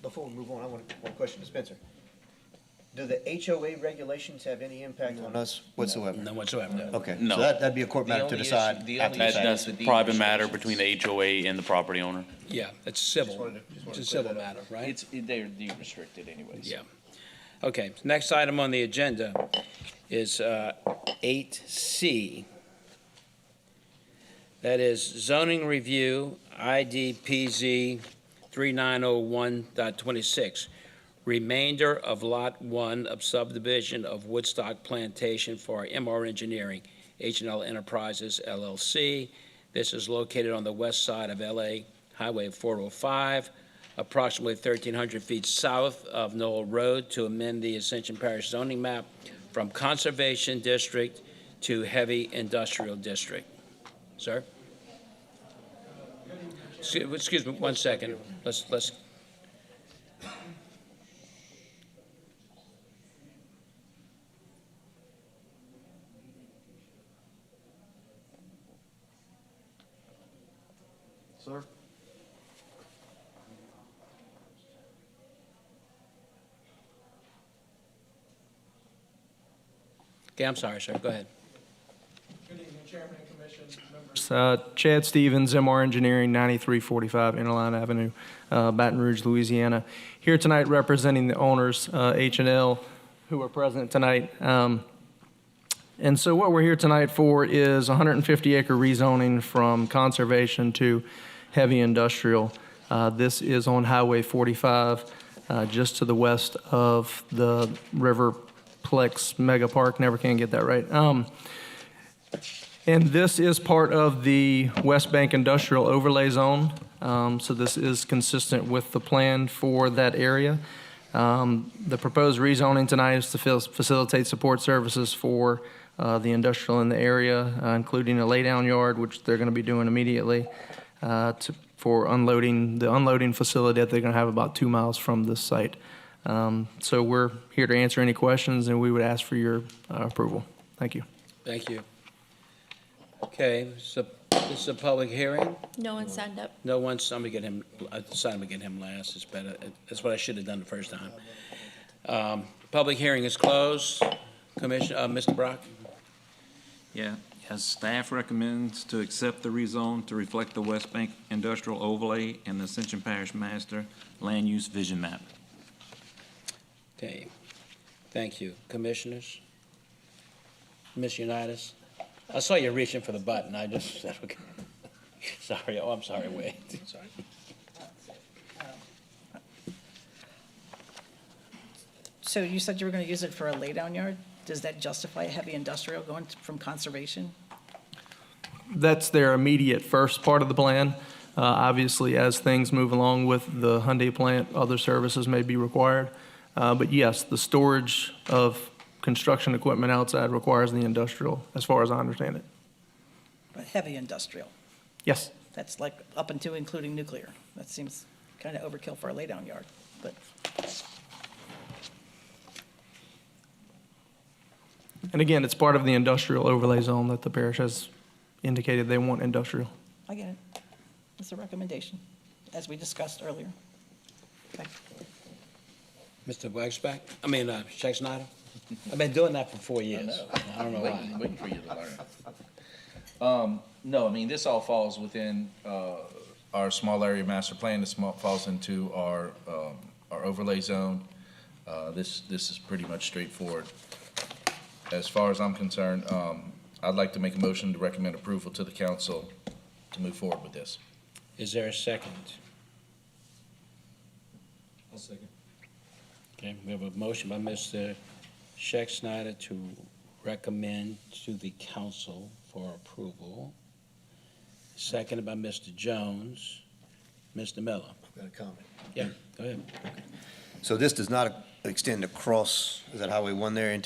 S9: Before we move on, I want one question to Spencer. Do the HOA regulations have any impact on us whatsoever?
S1: None whatsoever, no.
S9: Okay,
S8: No.
S9: so that'd be a court matter to decide after the fact.
S6: That's a private matter between the HOA and the property owner.
S1: Yeah, it's civil. It's a civil matter, right?
S22: They're deed restricted anyways.
S1: Yeah. Okay, next item on the agenda is 8C. That is zoning review, IDPZ 3901.26. Remainder of Lot 1 of subdivision of Woodstock Plantation for MR Engineering, H&L Enterprises LLC. This is located on the west side of LA Highway 405, approximately 1,300 feet south of Knoll Road, to amend the Ascension Parish zoning map from Conservation District to Heavy Industrial District. Sir? Excuse me, 1 second. Let's.
S22: Sir?
S1: Okay, I'm sorry, sir. Go ahead.
S23: Good evening, Chairman and Commission members. Chad Stevens, MR Engineering, 9345 Interline Avenue, Baton Rouge, Louisiana. Here tonight representing the owners, H&L who are present tonight. And so what we're here tonight for is 150-acre rezoning from conservation to heavy industrial. This is on Highway 45, just to the west of the Riverplex Mega Park. Never can get that right. And this is part of the West Bank Industrial Overlay Zone. So this is consistent with the plan for that area. The proposed rezoning tonight is to facilitate support services for the industrial in the area, including a laydown yard, which they're going to be doing immediately, for the unloading facility that they're going to have about 2 miles from this site. So we're here to answer any questions, and we would ask for your approval. Thank you.
S1: Thank you. Okay, so this is a public hearing.
S4: No one signed up.
S1: No one, somebody get him, I decided to get him last. It's better. That's what I should have done the first time. Public hearing is closed. Commissioner, Mr. Brock?
S8: Yeah, yes, staff recommends to accept the rezone to reflect the West Bank Industrial Overlay and the Ascension Parish Master Land Use Vision Map.
S1: Okay, thank you. Commissioners? Ms. Unitas? I saw you reaching for the button. I just said, okay. Sorry, I'm sorry, Wade. Sorry.
S16: So you said you were going to use it for a laydown yard? Does that justify a heavy industrial going from conservation?
S23: That's their immediate first part of the plan. Obviously, as things move along with the Hyundai plant, other services may be required. But yes, the storage of construction equipment outside requires the industrial, as far as I understand it.
S16: But heavy industrial?
S23: Yes.
S16: That's like up until including nuclear. That seems kind of overkill for a laydown yard, but.
S23: And again, it's part of the industrial overlay zone that the parish has indicated they want industrial.
S16: I get it. It's a recommendation, as we discussed earlier. Okay.
S1: Mr. Waxback? Shaq Snyder? I've been doing that for 4 years. I don't know why.
S3: Waiting for you to learn. No, I mean, this all falls within our small area master plan. This falls into our overlay zone. This is pretty much straightforward. As far as I'm concerned, I'd like to make a motion to recommend approval to the council to move forward with this.
S1: Is there a second?
S11: I'll second.
S1: Okay, we have a motion by Mr. Shaq Snyder to recommend to the council for approval. Seconded by Mr. Jones. Mr. Miller?
S9: I've got a comment.
S1: Yeah, go ahead.
S9: So this does not extend across, is that Highway 1 there,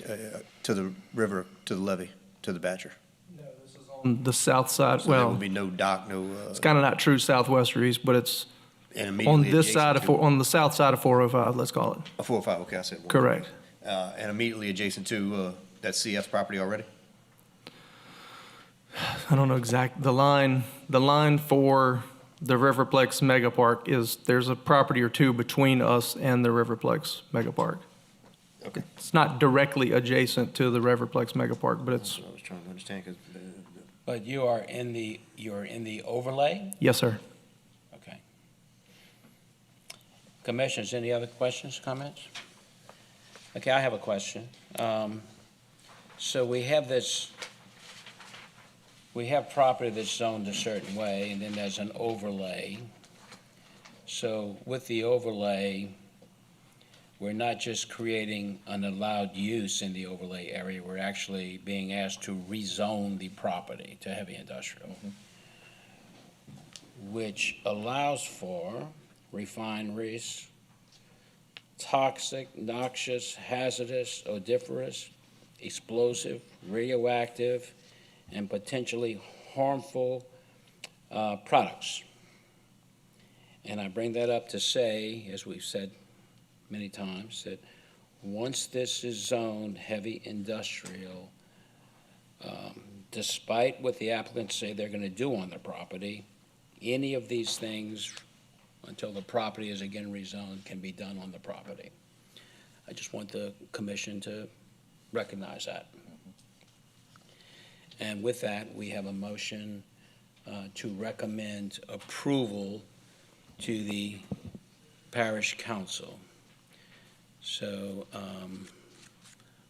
S9: to the river, to the levee, to the Batcher?
S23: No, this is on the south side.
S9: So there
S23: Well,
S9: will be no dock, no...
S23: it's kind of not true southwest or east, but it's
S9: and
S23: on
S9: immediately
S23: this side
S9: adjacent
S23: of, on the south side of 405, let's call it.
S9: 405, okay, I said 1.
S23: Correct.
S9: And immediately adjacent to that CF's property already?
S23: I don't know the line for the Riverplex Mega Park is, there's a property or two between us and the Riverplex Mega Park.
S9: Okay.
S23: It's not directly adjacent to the Riverplex Mega Park, but it's,
S9: I was trying to understand, because...
S1: But you're in the overlay?
S23: yes, sir.
S1: Okay. Commissioners, any other questions, comments? Okay, I have a question. So we have property that's zoned a certain way, and then there's an overlay. So with the overlay, we're not just creating an allowed use in the overlay area, we're actually being asked to rezone the property to heavy industrial, which allows for refineries, toxic, noxious, hazardous, odoriferous, explosive, radioactive, and potentially harmful products. And I bring that up to say, as we've said many times, that once this is zoned heavy industrial, despite what the applicants say they're going to do on the property, any of these things, until the property is again rezoned, can be done on the property. I just want the commission to recognize that. And with that, we have a motion to recommend approval to the parish council. So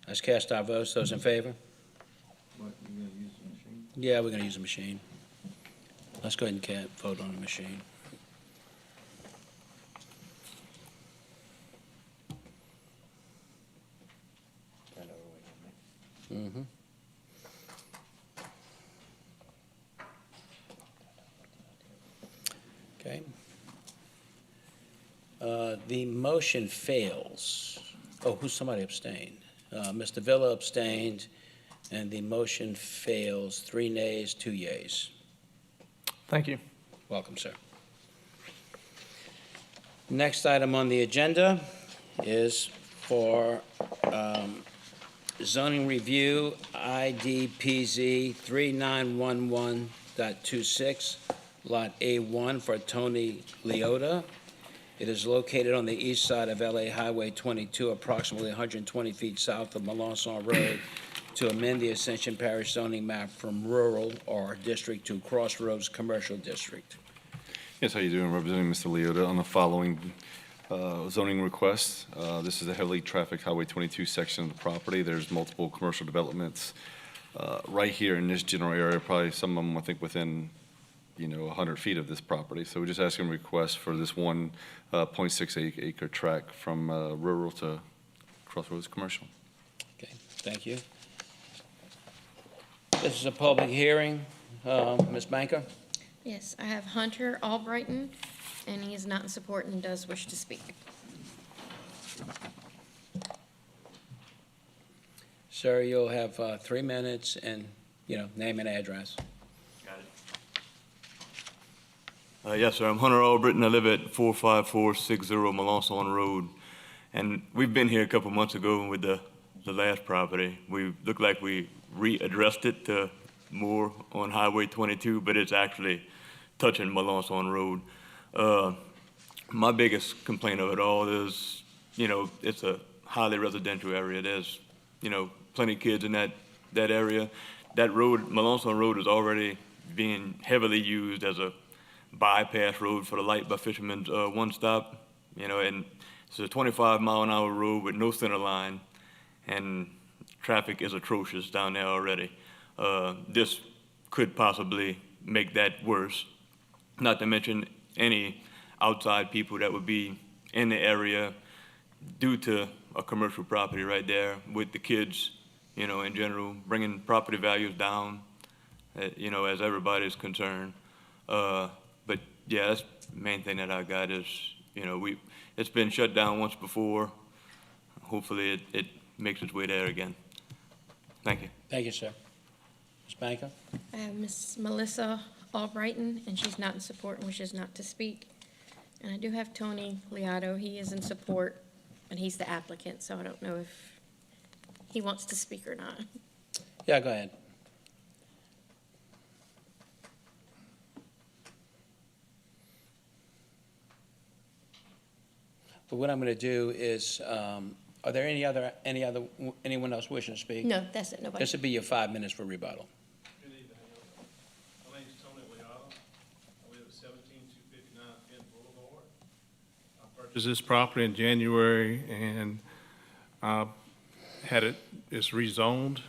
S1: Let's cast our votes. Those in favor? Yeah, we're going to use a machine. Let's go ahead and vote on the machine. Mm-hmm. Okay. The motion fails. Oh, somebody abstained? Mr. Villa abstained, and the motion fails. 3 nays, 2 yeas.
S23: Thank you.
S1: Welcome, sir. Next item on the agenda is for zoning review, IDPZ 3911.26, Lot A1 for Tony Leota. It is located on the east side of LA Highway 22, approximately 120 feet south of Melanson Road, to amend the Ascension Parish zoning map from rural or district to crossroads commercial district.
S2: Yes, how you doing? Representing Mr. Leota on the following zoning request. This is a heavily trafficked Highway 22 section of the property. There's multiple commercial developments right here in this general area, probably some of them, I think, within 100 feet of this property. So we're just asking a request for this 1.6 acre tract from rural to crossroads commercial.
S1: Okay, thank you. This is a public hearing. Ms. Banker?
S4: Yes, I have Hunter Albrighton, and he is not in support and does wish to speak.
S1: Sir, you'll have 3 minutes and, name and address.
S7: Yes, sir. I'm Hunter Albritton. I live at 45460 Melanson Road. And we've been here a couple months ago with the last property. We looked like we readdressed it to more on Highway 22, but it's actually touching Melanson Road. My biggest complaint of it all is, it's a highly residential area. There's, plenty of kids in that area. That road, Melanson Road, is already being heavily used as a bypass road for the Light by Fisherman's One Stop, and it's a 25-mile-an-hour road with no center line, and traffic is atrocious down there already. This could possibly make that worse, not to mention any outside people that would be in the area due to a commercial property right there with the kids, in general, bringing property values down, as everybody's concerned. But yeah, that's the main thing that I got is, it's been shut down once before. Hopefully it makes its way there again. Thank you.
S1: Thank you, sir. Ms. Banker?
S4: I have Miss Melissa Albrighton, and she's not in support and wishes not to speak. And I do have Tony Leota. He is in support, and he's the applicant, so I don't know if he wants to speak or not.
S1: Yeah, go ahead. But what I'm going to do is, are there anyone else wishing to speak?
S4: No, that's it, nobody.
S1: This would be your 5 minutes for rebuttal.
S12: Good evening. My name is Tony Leota. I live at 17259 Penn Boulevard. I purchased this property in January and it's rezoned.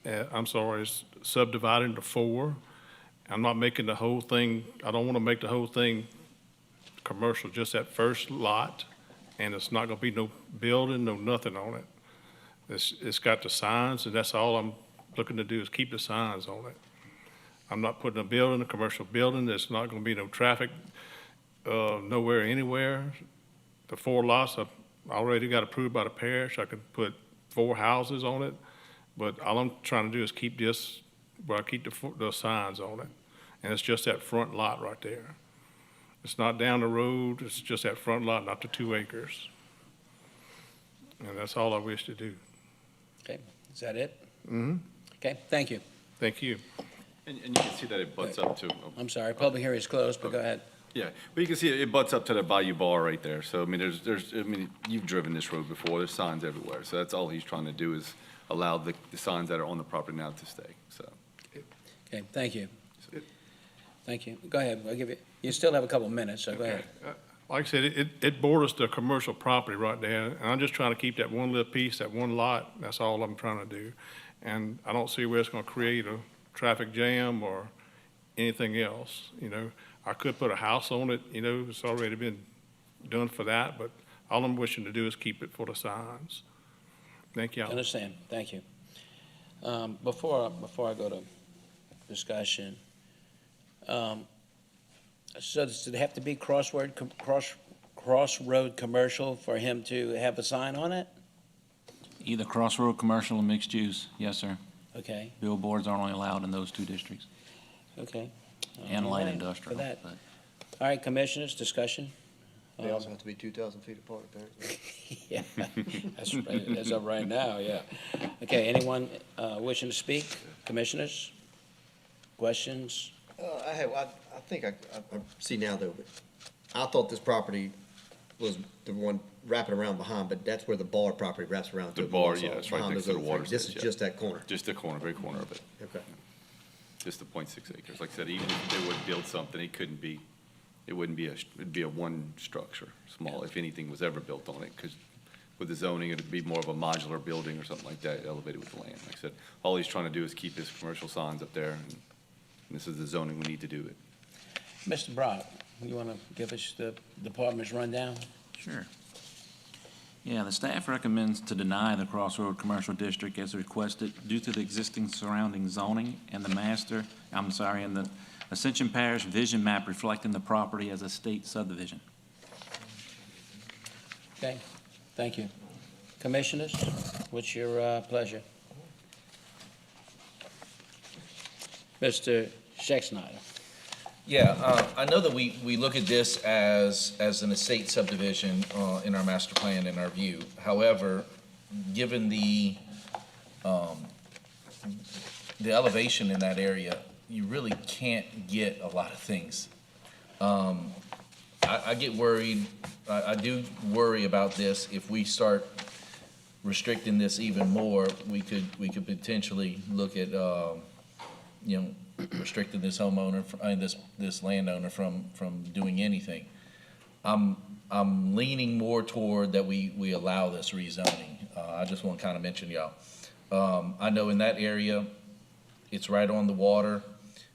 S12: It's subdivided into 4. I'm not making the whole thing, I don't want to make the whole thing commercial, just that first lot. And it's not going to be no building, no nothing on it. It's got the signs, and that's all I'm looking to do is keep the signs on it. I'm not putting a building, a commercial building. There's not going to be no traffic nowhere, anywhere. The 4 lots I already got approved by the parish. I could put 4 houses on it, but all I'm trying to do is keep this where I keep the signs on it. And it's just that front lot right there. It's not down the road, it's just that front lot, not the 2 acres. And that's all I wish to do.
S1: Okay, is that it?
S12: Mm-hmm.
S1: Okay, thank you.
S12: Thank you.
S2: And you can see that it butts up to.
S1: I'm sorry, public hearing is closed, but go ahead.
S2: Yeah, but you can see it butts up to the Bayou Bar right there. So, you've driven this road before. There's signs everywhere. So that's all he's trying to do is allow the signs that are on the property now to stay, so.
S1: Okay, thank you. Thank you. Go ahead, I'll give you, you still have a couple minutes, so go ahead.
S12: like I said, it borders the commercial property right there, and I'm just trying to keep that one little piece, that one lot, that's all I'm trying to do. And I don't see where it's gonna create a traffic jam or anything else, you know. I could put a house on it, you know, it's already been done for that, but all I'm wishing to do is keep it for the signs. Thank you.
S1: Understand, thank you. Before I go to discussion, so does it have to be crossroad commercial for him to have a sign on it?
S8: Either crossroad commercial or mixed use, yes, sir.
S1: Okay,
S8: Billboards are only allowed in those two districts,
S1: okay.
S8: and light
S1: All right,
S8: industrial.
S1: For that.
S8: but-
S1: All right, commissioners, discussion?
S9: They also have to be 2,000 feet apart, apparently.
S1: Yeah, that's right, that's up right now, yeah. Okay, anyone wishing to speak? Commissioners? Questions?
S9: I think I see now though, but I thought this property was the one wrapping around behind, but that's where the bar property wraps around.
S2: The
S9: to it,
S2: bar,
S9: also,
S2: yeah, it's right
S9: behind
S2: next
S9: those
S2: to the
S9: other
S2: water.
S9: three. This is just that corner.
S2: Just the corner, very corner of it.
S9: Okay.
S2: Just the 0.6 acres. Like I said, even if they would build something, it wouldn't be it'd be a one structure, small, if anything was ever built on it, because with the zoning, it'd be more of a modular building or something like that, elevated with the land. Like I said, all he's trying to do is keep his commercial signs up there, and this is the zoning we need to do it.
S1: Mr. Brock, you want to give us the department's rundown?
S8: Sure. Yeah, the staff recommends to deny the Crossroad Commercial District as requested due to the existing surrounding zoning and and the Ascension Parish vision map reflecting the property as a state subdivision.
S1: Okay, thank you. Commissioners, what's your pleasure? Mr. Schexnayder.
S3: Yeah, I know that we look at this as an estate subdivision in our master plan, in our view. However, given the elevation in that area, you really can't get a lot of things. I get worried, I do worry about this. If we start restricting this even more, we could potentially look at, restricting this homeowner, this landowner from doing anything. I'm leaning more toward that we allow this rezoning. I just want to kind of mention y'all. I know in that area, it's right on the water.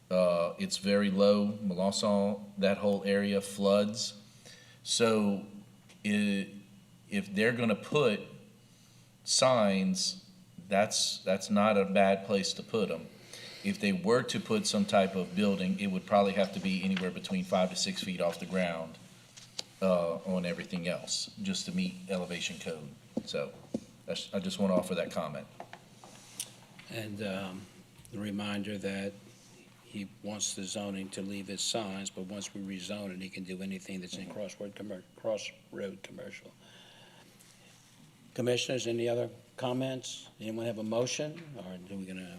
S3: It's very low. Melanson, that whole area floods. So if they're going to put signs, that's not a bad place to put them. If they were to put some type of building, it would probably have to be anywhere between 5 to 6 feet off the ground on everything else, just to meet elevation code. So I just want to offer that comment.
S1: And the reminder that he wants the zoning to leave its signs, but once we rezone it, he can do anything that's in crossroad commercial. Commissioners, any other comments? Anyone have a motion, or are we gonna,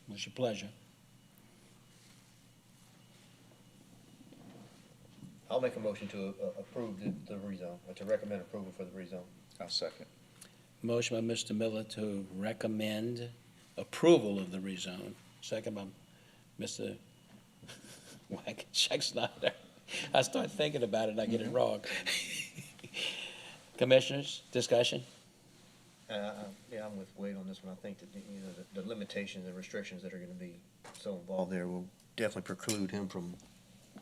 S1: what's your pleasure?
S9: I'll make a motion to approve the rezone, or to recommend approval for the rezone.
S3: I'll second.
S1: Motion by Mr. Miller to recommend approval of the rezone. Second by Mr. Schexnayder. I start thinking about it and I get it wrong. Commissioners, discussion?
S9: Yeah, I'm with Wade on this one. I think that, the limitations and restrictions that are gonna be so involved there will definitely preclude him from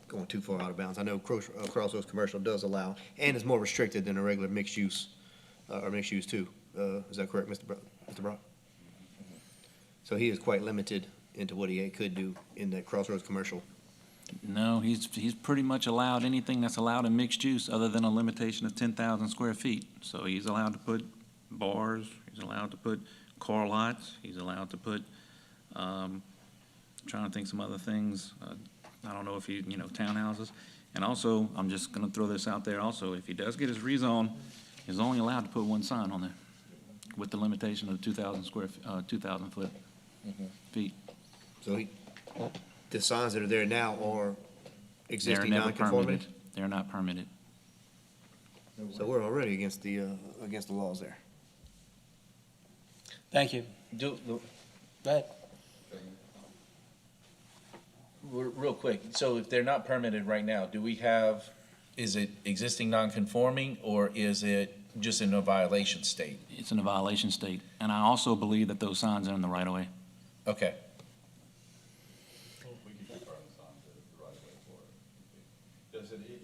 S9: going too far out of bounds. I know Crossroads Commercial does allow, and is more restricted than a regular mixed use, or mixed use too. Is that correct, Mr. Brock? So he is quite limited into what he could do in that Crossroads Commercial.
S8: No, he's pretty much allowed anything that's allowed in mixed use other than a limitation of 10,000 square feet. So he's allowed to put bars, he's allowed to put car lots, he's allowed to put, trying to think some other things. I don't know if townhouses. And also, I'm just gonna throw this out there also, if he does get his rezone, he's only allowed to put one sign on there with the limitation of 2,000 foot feet.
S9: So the signs that are there now are existing
S8: They're never
S9: non-conformity?
S8: permitted. They're not permitted.
S9: So we're already against the laws there.
S1: Thank you. Go ahead.
S3: Real quick, so if they're not permitted right now, do we have is it existing non-conforming, or is it just in a violation state?
S8: It's in a violation state. And I also believe that those signs are in the right of way.
S3: Okay.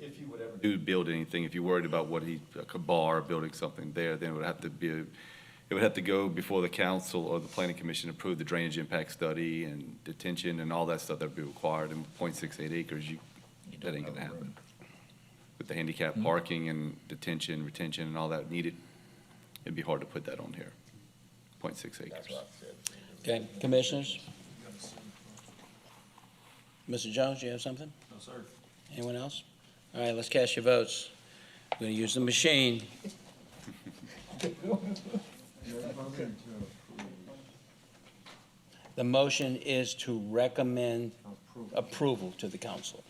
S2: If you would ever do build anything, if you're worried about what like a bar, building something there, then it would have to be, it would have to go before the council or the planning commission approve the drainage impact study and detention and all that stuff that'd be required in 0.68 acres. That ain't gonna happen. With the handicap parking and detention, retention and all that needed, it'd be hard to put that on here. 0.6 acres.
S1: Okay, commissioners? Mr. Jones, you have something?
S11: No, sir.
S1: Anyone else? All right, let's cast your votes. We're going to use the machine. The motion is to recommend approval to the council.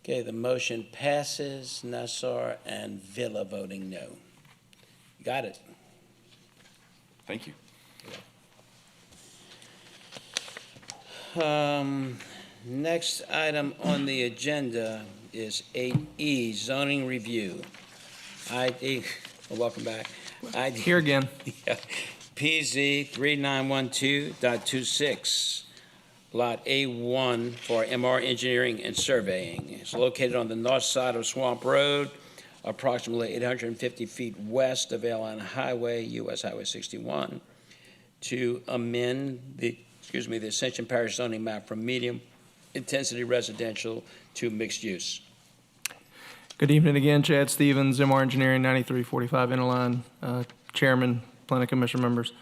S1: Okay, the motion passes. Nassar and Villa voting no. Got it.
S2: Thank you.
S1: Next item on the agenda is 8E, zoning review. Welcome back.
S23: Here again.
S1: PZ 3912.26, Lot A1 for MR Engineering and Surveying. It's located on the north side of Swamp Road, approximately 850 feet west of Airline Highway, US Highway 61, to amend the Ascension Parish zoning map from medium-intensity residential to mixed use.
S23: Good evening again, Chad Stevens, MR Engineering, 9345 Interline, Chairman, Planning Commission members,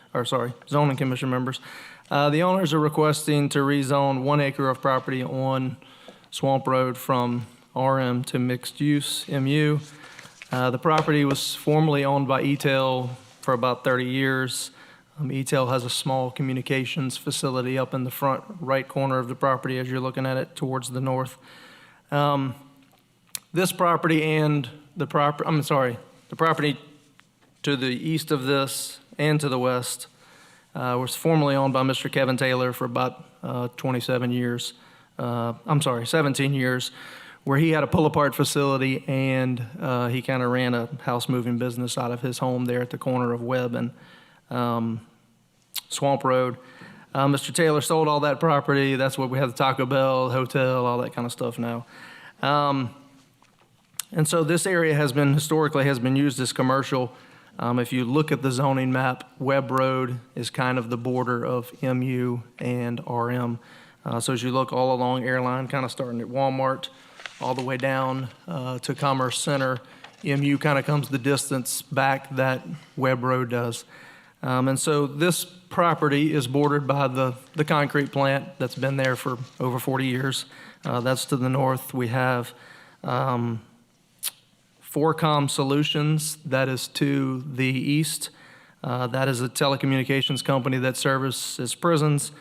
S23: Zoning Commission members. The owners are requesting to rezone 1 acre of property on Swamp Road from RM to mixed use, MU. The property was formerly owned by ETEL for about 30 years. ETEL has a small communications facility up in the front right corner of the property as you're looking at it towards the north. This property and the property to the east of this and to the west was formerly owned by Mr. Kevin Taylor for about 17 years, where he had a pull-apart facility and he kind of ran a house moving business out of his home there at the corner of Webb and Swamp Road. Mr. Taylor sold all that property. That's what we have, the Taco Bell, hotel, all that kind of stuff now. And so this area historically has been used as commercial. If you look at the zoning map, Webb Road is kind of the border of MU and RM. So as you look all along Airline, kind of starting at Walmart, all the way down to Commerce Center, MU kind of comes the distance back that Webb Road does. And so this property is bordered by the concrete plant that's been there for over 40 years. That's to the north. We have 4Com Solutions, that is to the east. That is a telecommunications company that services prisons.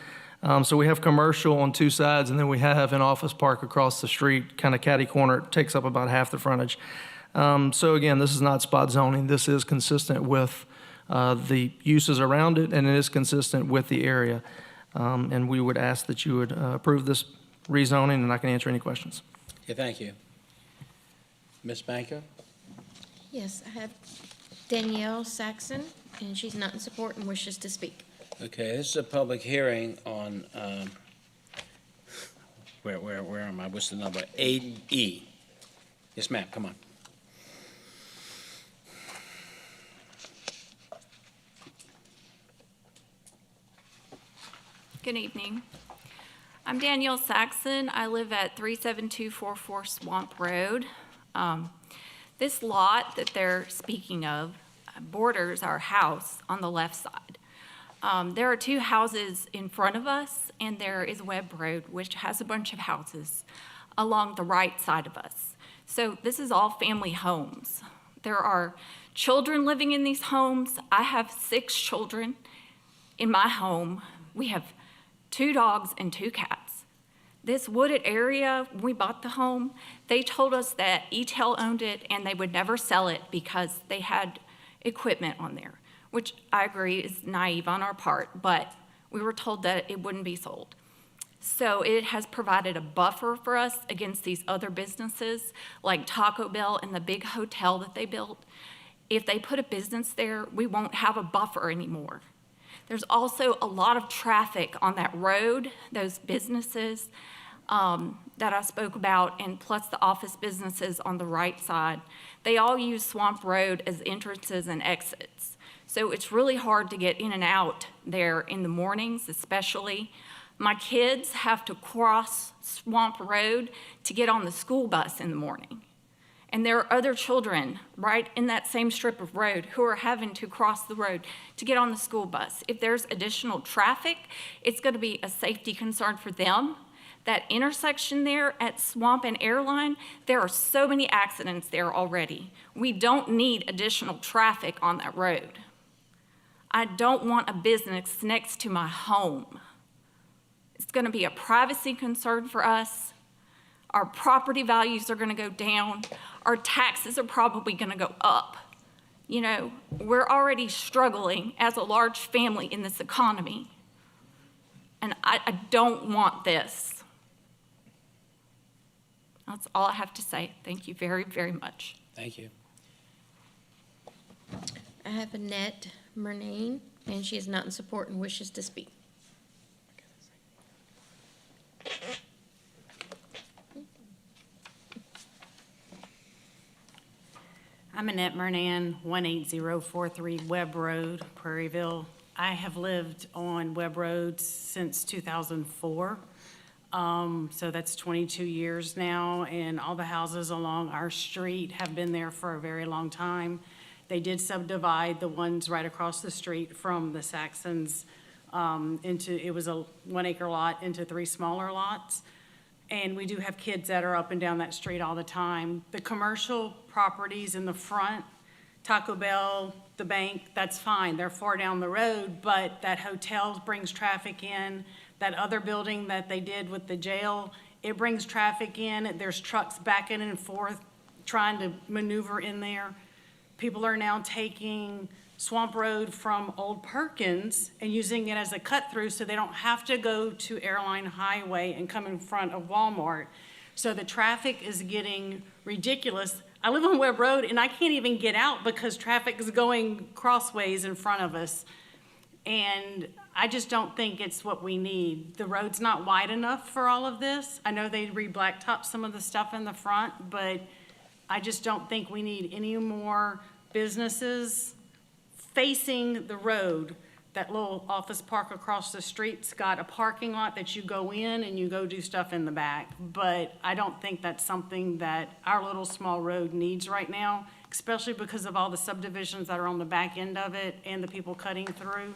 S23: So we have commercial on two sides, and then we have an office park across the street, kind of catty corner. It takes up about half the frontage. So again, this is not spot zoning. This is consistent with the uses around it, and it is consistent with the area. And we would ask that you would approve this rezoning, and I can answer any questions.
S1: Okay, thank you. Ms. Banker?
S4: Yes, I have Danielle Saxon, and she's not in support and wishes to speak.
S1: Okay, this is a public hearing on, where am I? What's the number? 8E. Yes, ma'am, come on.
S10: Good evening. I'm Danielle Saxon. I live at 37244 Swamp Road. This lot that they're speaking of borders our house on the left side. There are two houses in front of us, and there is Webb Road, which has a bunch of houses along the right side of us. So this is all family homes. There are children living in these homes. I have 6 children in my home. We have 2 dogs and 2 cats. This wooded area, when we bought the home, they told us that ETEL owned it and they would never sell it because they had equipment on there, which I agree is naive on our part, but we were told that it wouldn't be sold. So it has provided a buffer for us against these other businesses like Taco Bell and the big hotel that they built. If they put a business there, we won't have a buffer anymore. There's also a lot of traffic on that road, those businesses that I spoke about, and plus the office businesses on the right side. They all use Swamp Road as entrances and exits. So it's really hard to get in and out there in the mornings, especially. My kids have to cross Swamp Road to get on the school bus in the morning. And there are other children right in that same strip of road who are having to cross the road to get on the school bus. If there's additional traffic, it's going to be a safety concern for them. That intersection there at Swamp and Airline, there are so many accidents there already. We don't need additional traffic on that road. I don't want a business next to my home. It's going to be a privacy concern for us. Our property values are going to go down. Our taxes are probably going to go up. You know, we're already struggling as a large family in this economy. And I don't want this. That's all I have to say. Thank you very, very much.
S1: Thank you.
S4: I have Annette Murnane, and she is not in support and wishes to speak.
S13: I'm Annette Murnane, 18043 Webb Road, Prairieville. I have lived on Webb Road since 2004. So that's 22 years now, and all the houses along our street have been there for a very long time. They did subdivide the ones right across the street from the Saxons it was a 1 acre lot into 3 smaller lots. And we do have kids that are up and down that street all the time. The commercial properties in the front, Taco Bell, the bank, that's fine. They're far down the road, but that hotel brings traffic in. That other building that they did with the jail, it brings traffic in. There's trucks backing and forth trying to maneuver in there. People are now taking Swamp Road from Old Perkins and using it as a cut through so they don't have to go to Airline Highway and come in front of Walmart. So the traffic is getting ridiculous. I live on Webb Road and I can't even get out because traffic is going crossways in front of us. And I just don't think it's what we need. The road's not wide enough for all of this. I know they re-blacktop some of the stuff in the front, but I just don't think we need any more businesses facing the road. That little office park across the street's got a parking lot that you go in and you go do stuff in the back. But I don't think that's something that our little small road needs right now, especially because of all the subdivisions that are on the back end of it and the people cutting through.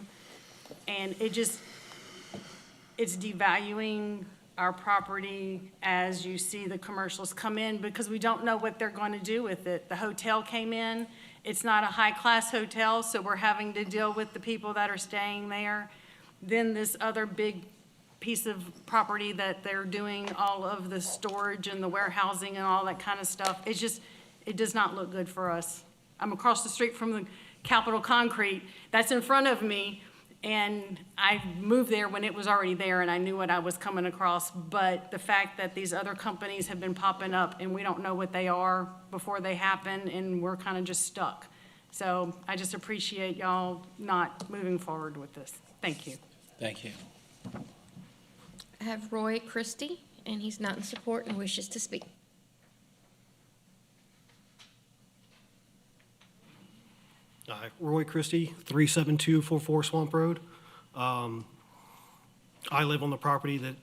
S13: And it's devaluing our property as you see the commercials come in because we don't know what they're going to do with it. The hotel came in. It's not a high-class hotel, so we're having to deal with the people that are staying there. Then this other big piece of property that they're doing all of the storage and the warehousing and all that kind of stuff. It does not look good for us. I'm across the street from the Capitol Concrete. That's in front of me. And I moved there when it was already there and I knew what I was coming across. But the fact that these other companies have been popping up and we don't know what they are before they happen and we're kind of just stuck. So I just appreciate y'all not moving forward with this. Thank you.
S1: Thank you.
S4: I have Roy Christie, and he's not in support and wishes to speak.
S14: Roy Christie, 37244 Swamp Road. I live on the property that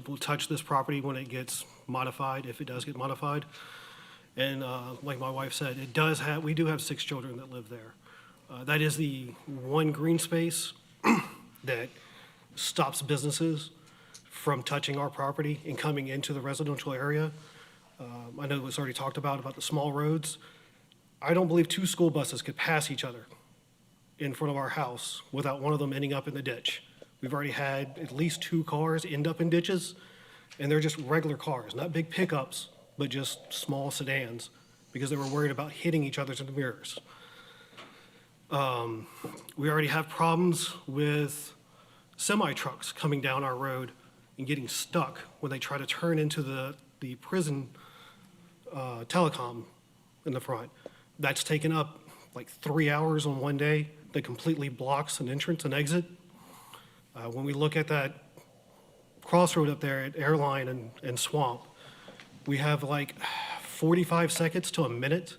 S14: will touch this property when it gets modified, if it does get modified. And like my wife said, we do have 6 children that live there. That is the one green space that stops businesses from touching our property and coming into the residential area. I know it was already talked about the small roads. I don't believe 2 school buses could pass each other in front of our house without one of them ending up in the ditch. We've already had at least 2 cars end up in ditches, and they're just regular cars, not big pickups, but just small sedans, because they were worried about hitting each other in the mirrors. We already have problems with semi-trucks coming down our road and getting stuck when they try to turn into the prison telecom in the front. That's taken up like 3 hours on one day that completely blocks an entrance and exit. When we look at that crossroad up there at Airline and Swamp, we have like 45 seconds to a minute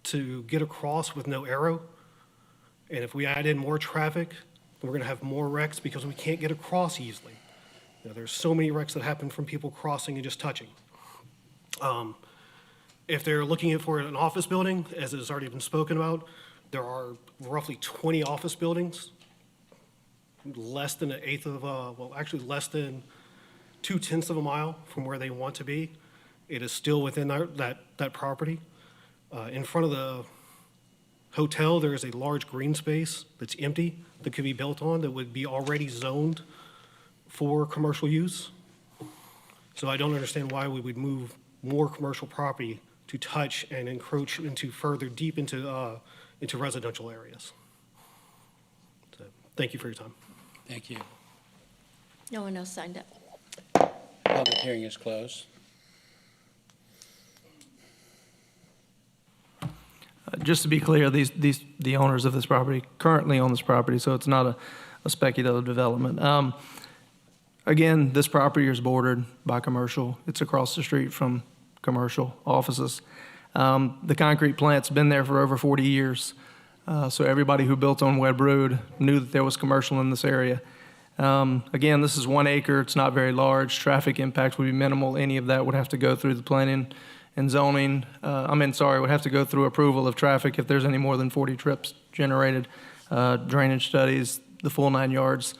S14: to get across with no arrow. And if we add in more traffic, we're gonna have more wrecks because we can't get across easily. You know, there's so many wrecks that happen from people crossing and just touching. If they're looking for an office building, as has already been spoken about, there are roughly 20 office buildings, less than an eighth of, well, actually less than 2/10 of a mile from where they want to be. It is still within that property. In front of the hotel, there is a large green space that's empty that could be built on that would be already zoned for commercial use. So I don't understand why we would move more commercial property to touch and encroach into further deep into residential areas. So, thank you for your time.
S1: Thank you.
S4: No one else signed up.
S1: Public hearing is closed.
S23: Just to be clear, the owners of this property currently own this property, so it's not a speculative development. Again, this property is bordered by commercial. It's across the street from commercial offices. The concrete plant's been there for over 40 years, so everybody who built on Webb Road knew that there was commercial in this area. Again, this is 1 acre. It's not very large. Traffic impact would be minimal. Any of that would have to go through the planning and zoning. Would have to go through approval of traffic if there's any more than 40 trips generated, drainage studies, the full 9 yards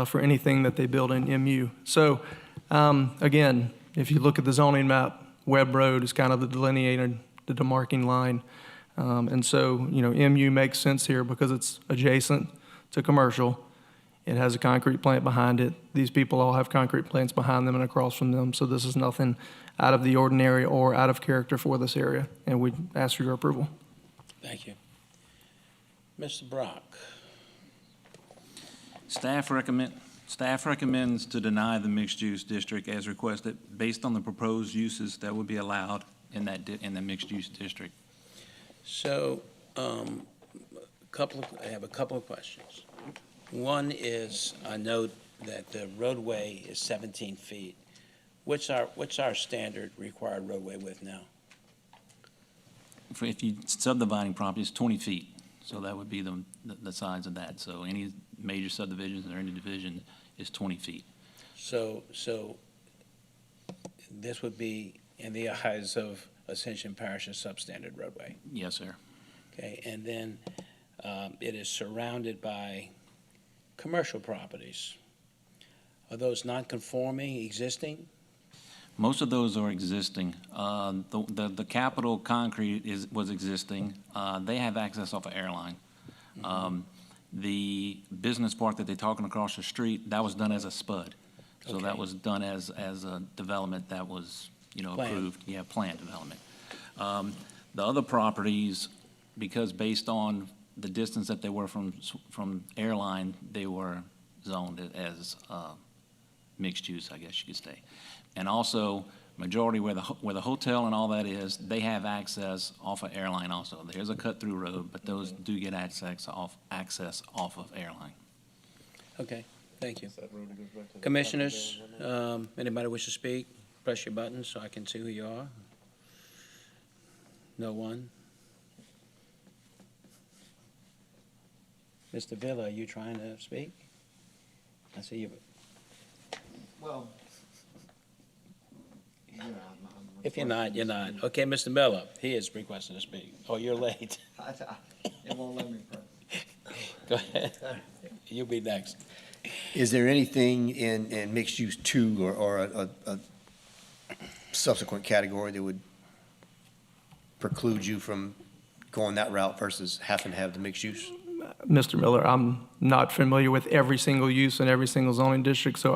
S23: for anything that they build in MU. So, again, if you look at the zoning map, Webb Road is kind of the delineated, the demarking line. And so, MU makes sense here because it's adjacent to commercial. It has a concrete plant behind it. These people all have concrete plants behind them and across from them. So this is nothing out of the ordinary or out of character for this area. And we ask for your approval.
S1: Thank you. Mr. Brock.
S8: Staff recommends to deny the mixed-use district as requested based on the proposed uses that would be allowed in the mixed-use district.
S1: So, I have a couple of questions. One is, I note that the roadway is 17 feet. What's our standard required roadway width now?
S8: If you subdividing property, it's 20 feet, so that would be the size of that. So any major subdivisions or any division is 20 feet.
S1: So this would be, in the eyes of Ascension Parish, a substandard roadway?
S8: Yes, sir.
S1: Okay, and then it is surrounded by commercial properties. Are those non-conforming, existing?
S8: Most of those are existing. The Capitol Concrete was existing. They have access off of Airline. The business park that they're talking across the street, that was done as a spud. So
S1: Okay.
S8: that was done as a development that was,
S1: Planned.
S8: approved. Yeah, planned development. The other properties, because based on the distance that they were from Airline, they were zoned as mixed use, I guess you could say. And also, majority where the hotel and all that is, they have access off of Airline also. There's a cut-through road, but those do get access off of Airline.
S1: Okay, thank you. Commissioners, anybody wish to speak? Press your button so I can see who you are. No one? Mr. Villa, are you trying to speak? I see you.
S15: Well,
S1: If you're not, you're not. Okay, Mr. Miller, he is requesting to speak. Oh, you're late.
S15: It won't let me press.
S1: Go ahead. You'll be next.
S9: Is there anything in mixed use 2 or a subsequent category that would preclude you from going that route versus having to have the mixed use?
S23: Mr. Miller, I'm not familiar with every single use in every single zoning district, so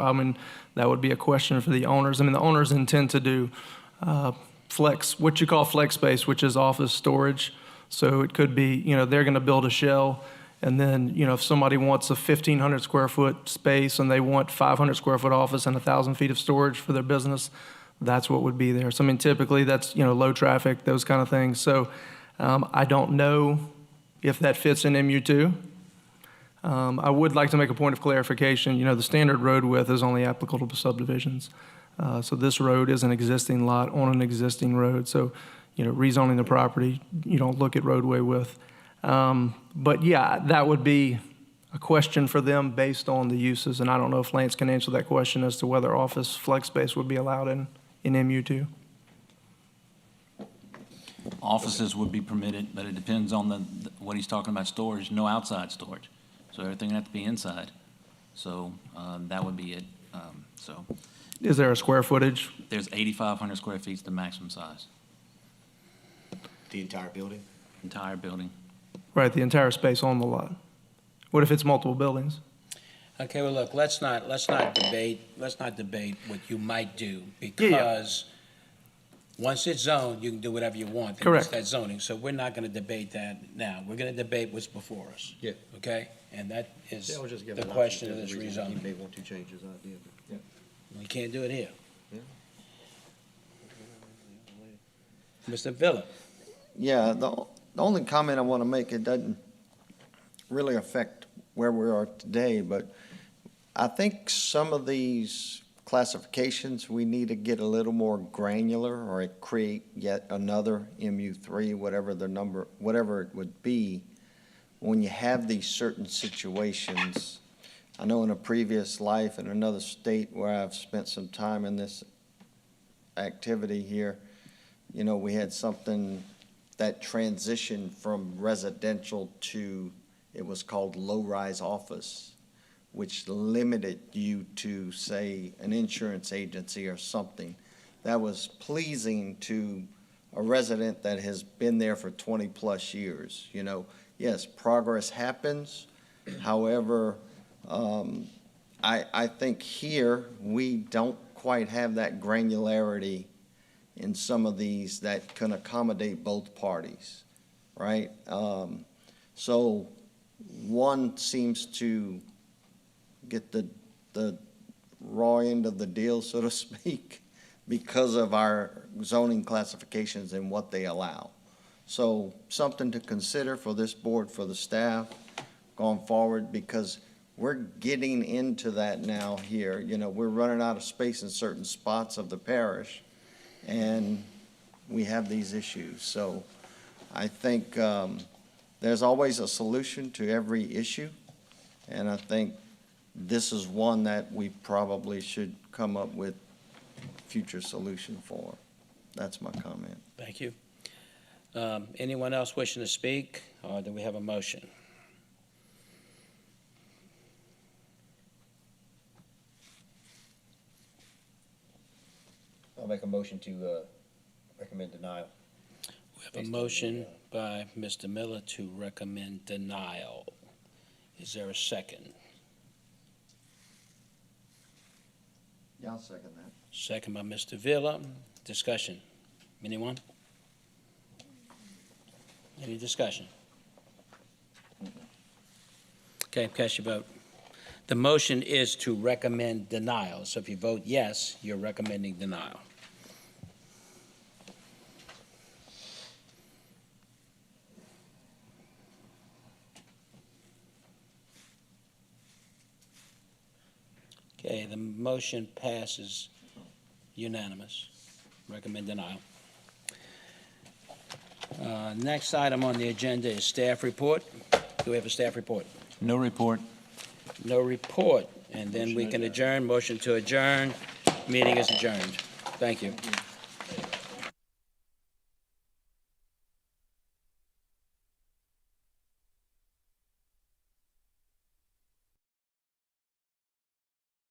S23: that would be a question for the owners. The owners intend to do what you call flex space, which is office storage. So it could be, they're going to build a shell And then, if somebody wants a 1,500 square foot space and they want 500 square foot office and 1,000 feet of storage for their business, that's what would be there. So I mean, typically that's, low traffic, those kind of things. So I don't know if that fits in MU2. I would like to make a point of clarification. The standard road width is only applicable to subdivisions. So this road is an existing lot on an existing road. So, rezoning the property, you don't look at roadway width. But yeah, that would be a question for them based on the uses. And I don't know if Lance can answer that question as to whether office flex space would be allowed in MU2.
S8: Offices would be permitted, but it depends on what he's talking about storage, no outside storage. So everything would have to be inside. So that would be it. So
S23: Is there a square footage?
S8: there's 8,500 square feet is the maximum size,
S9: The entire building?
S8: entire building.
S23: Right, the entire space on the lot. What if it's multiple buildings?
S1: Okay, well, look, let's not debate what you might do, because once it's zoned, you can do whatever you want.
S23: Correct.
S1: It's that zoning, so we're not gonna debate that now. We're gonna debate what's before us.
S9: Yeah.
S1: Okay? And that is
S9: Yeah, I was just giving
S1: the
S9: an
S1: question
S9: option
S1: of
S9: to
S1: this
S9: the reason He
S1: rezoning.
S9: may want to change his idea, but,
S1: We can't do it here.
S9: yeah.
S1: Mr. Villa?
S15: Yeah, the only comment I want to make, it doesn't really affect where we are today, but I think some of these classifications, we need to get a little more granular or create yet another MU3, whatever the number, whatever it would be. When you have these certain situations, I know in a previous life in another state where I've spent some time in this activity here, we had something that transitioned from residential to, it was called low-rise office, which limited you to, say, an insurance agency or something. That was pleasing to a resident that has been there for 20-plus years. Yes, progress happens. However, I think here, we don't quite have that granularity in some of these that can accommodate both parties, right? So one seems to get the raw end of the deal, so to speak, because of our zoning classifications and what they allow. So something to consider for this board, for the staff going forward, because we're getting into that now here. We're running out of space in certain spots of the parish, and we have these issues. So I think there's always a solution to every issue, and I think this is one that we probably should come up with future solution for. That's my comment.
S1: Thank you. Anyone else wishing to speak, or do we have a motion?
S9: I'll make a motion to recommend denial.
S1: We have a motion by Mr. Miller to recommend denial. Is there a second?
S15: Yeah, I'll second that.
S1: Second by Mr. Villa. Discussion. Anyone? Any discussion? Okay, cast your vote. The motion is to recommend denial. So if you vote yes, you're recommending denial. Okay, the motion passes unanimous. Recommend denial. Next item on the agenda is staff report. Do we have a staff report?
S8: No report.
S1: No report. And then we can adjourn. Motion to adjourn. Meeting is adjourned. Thank you.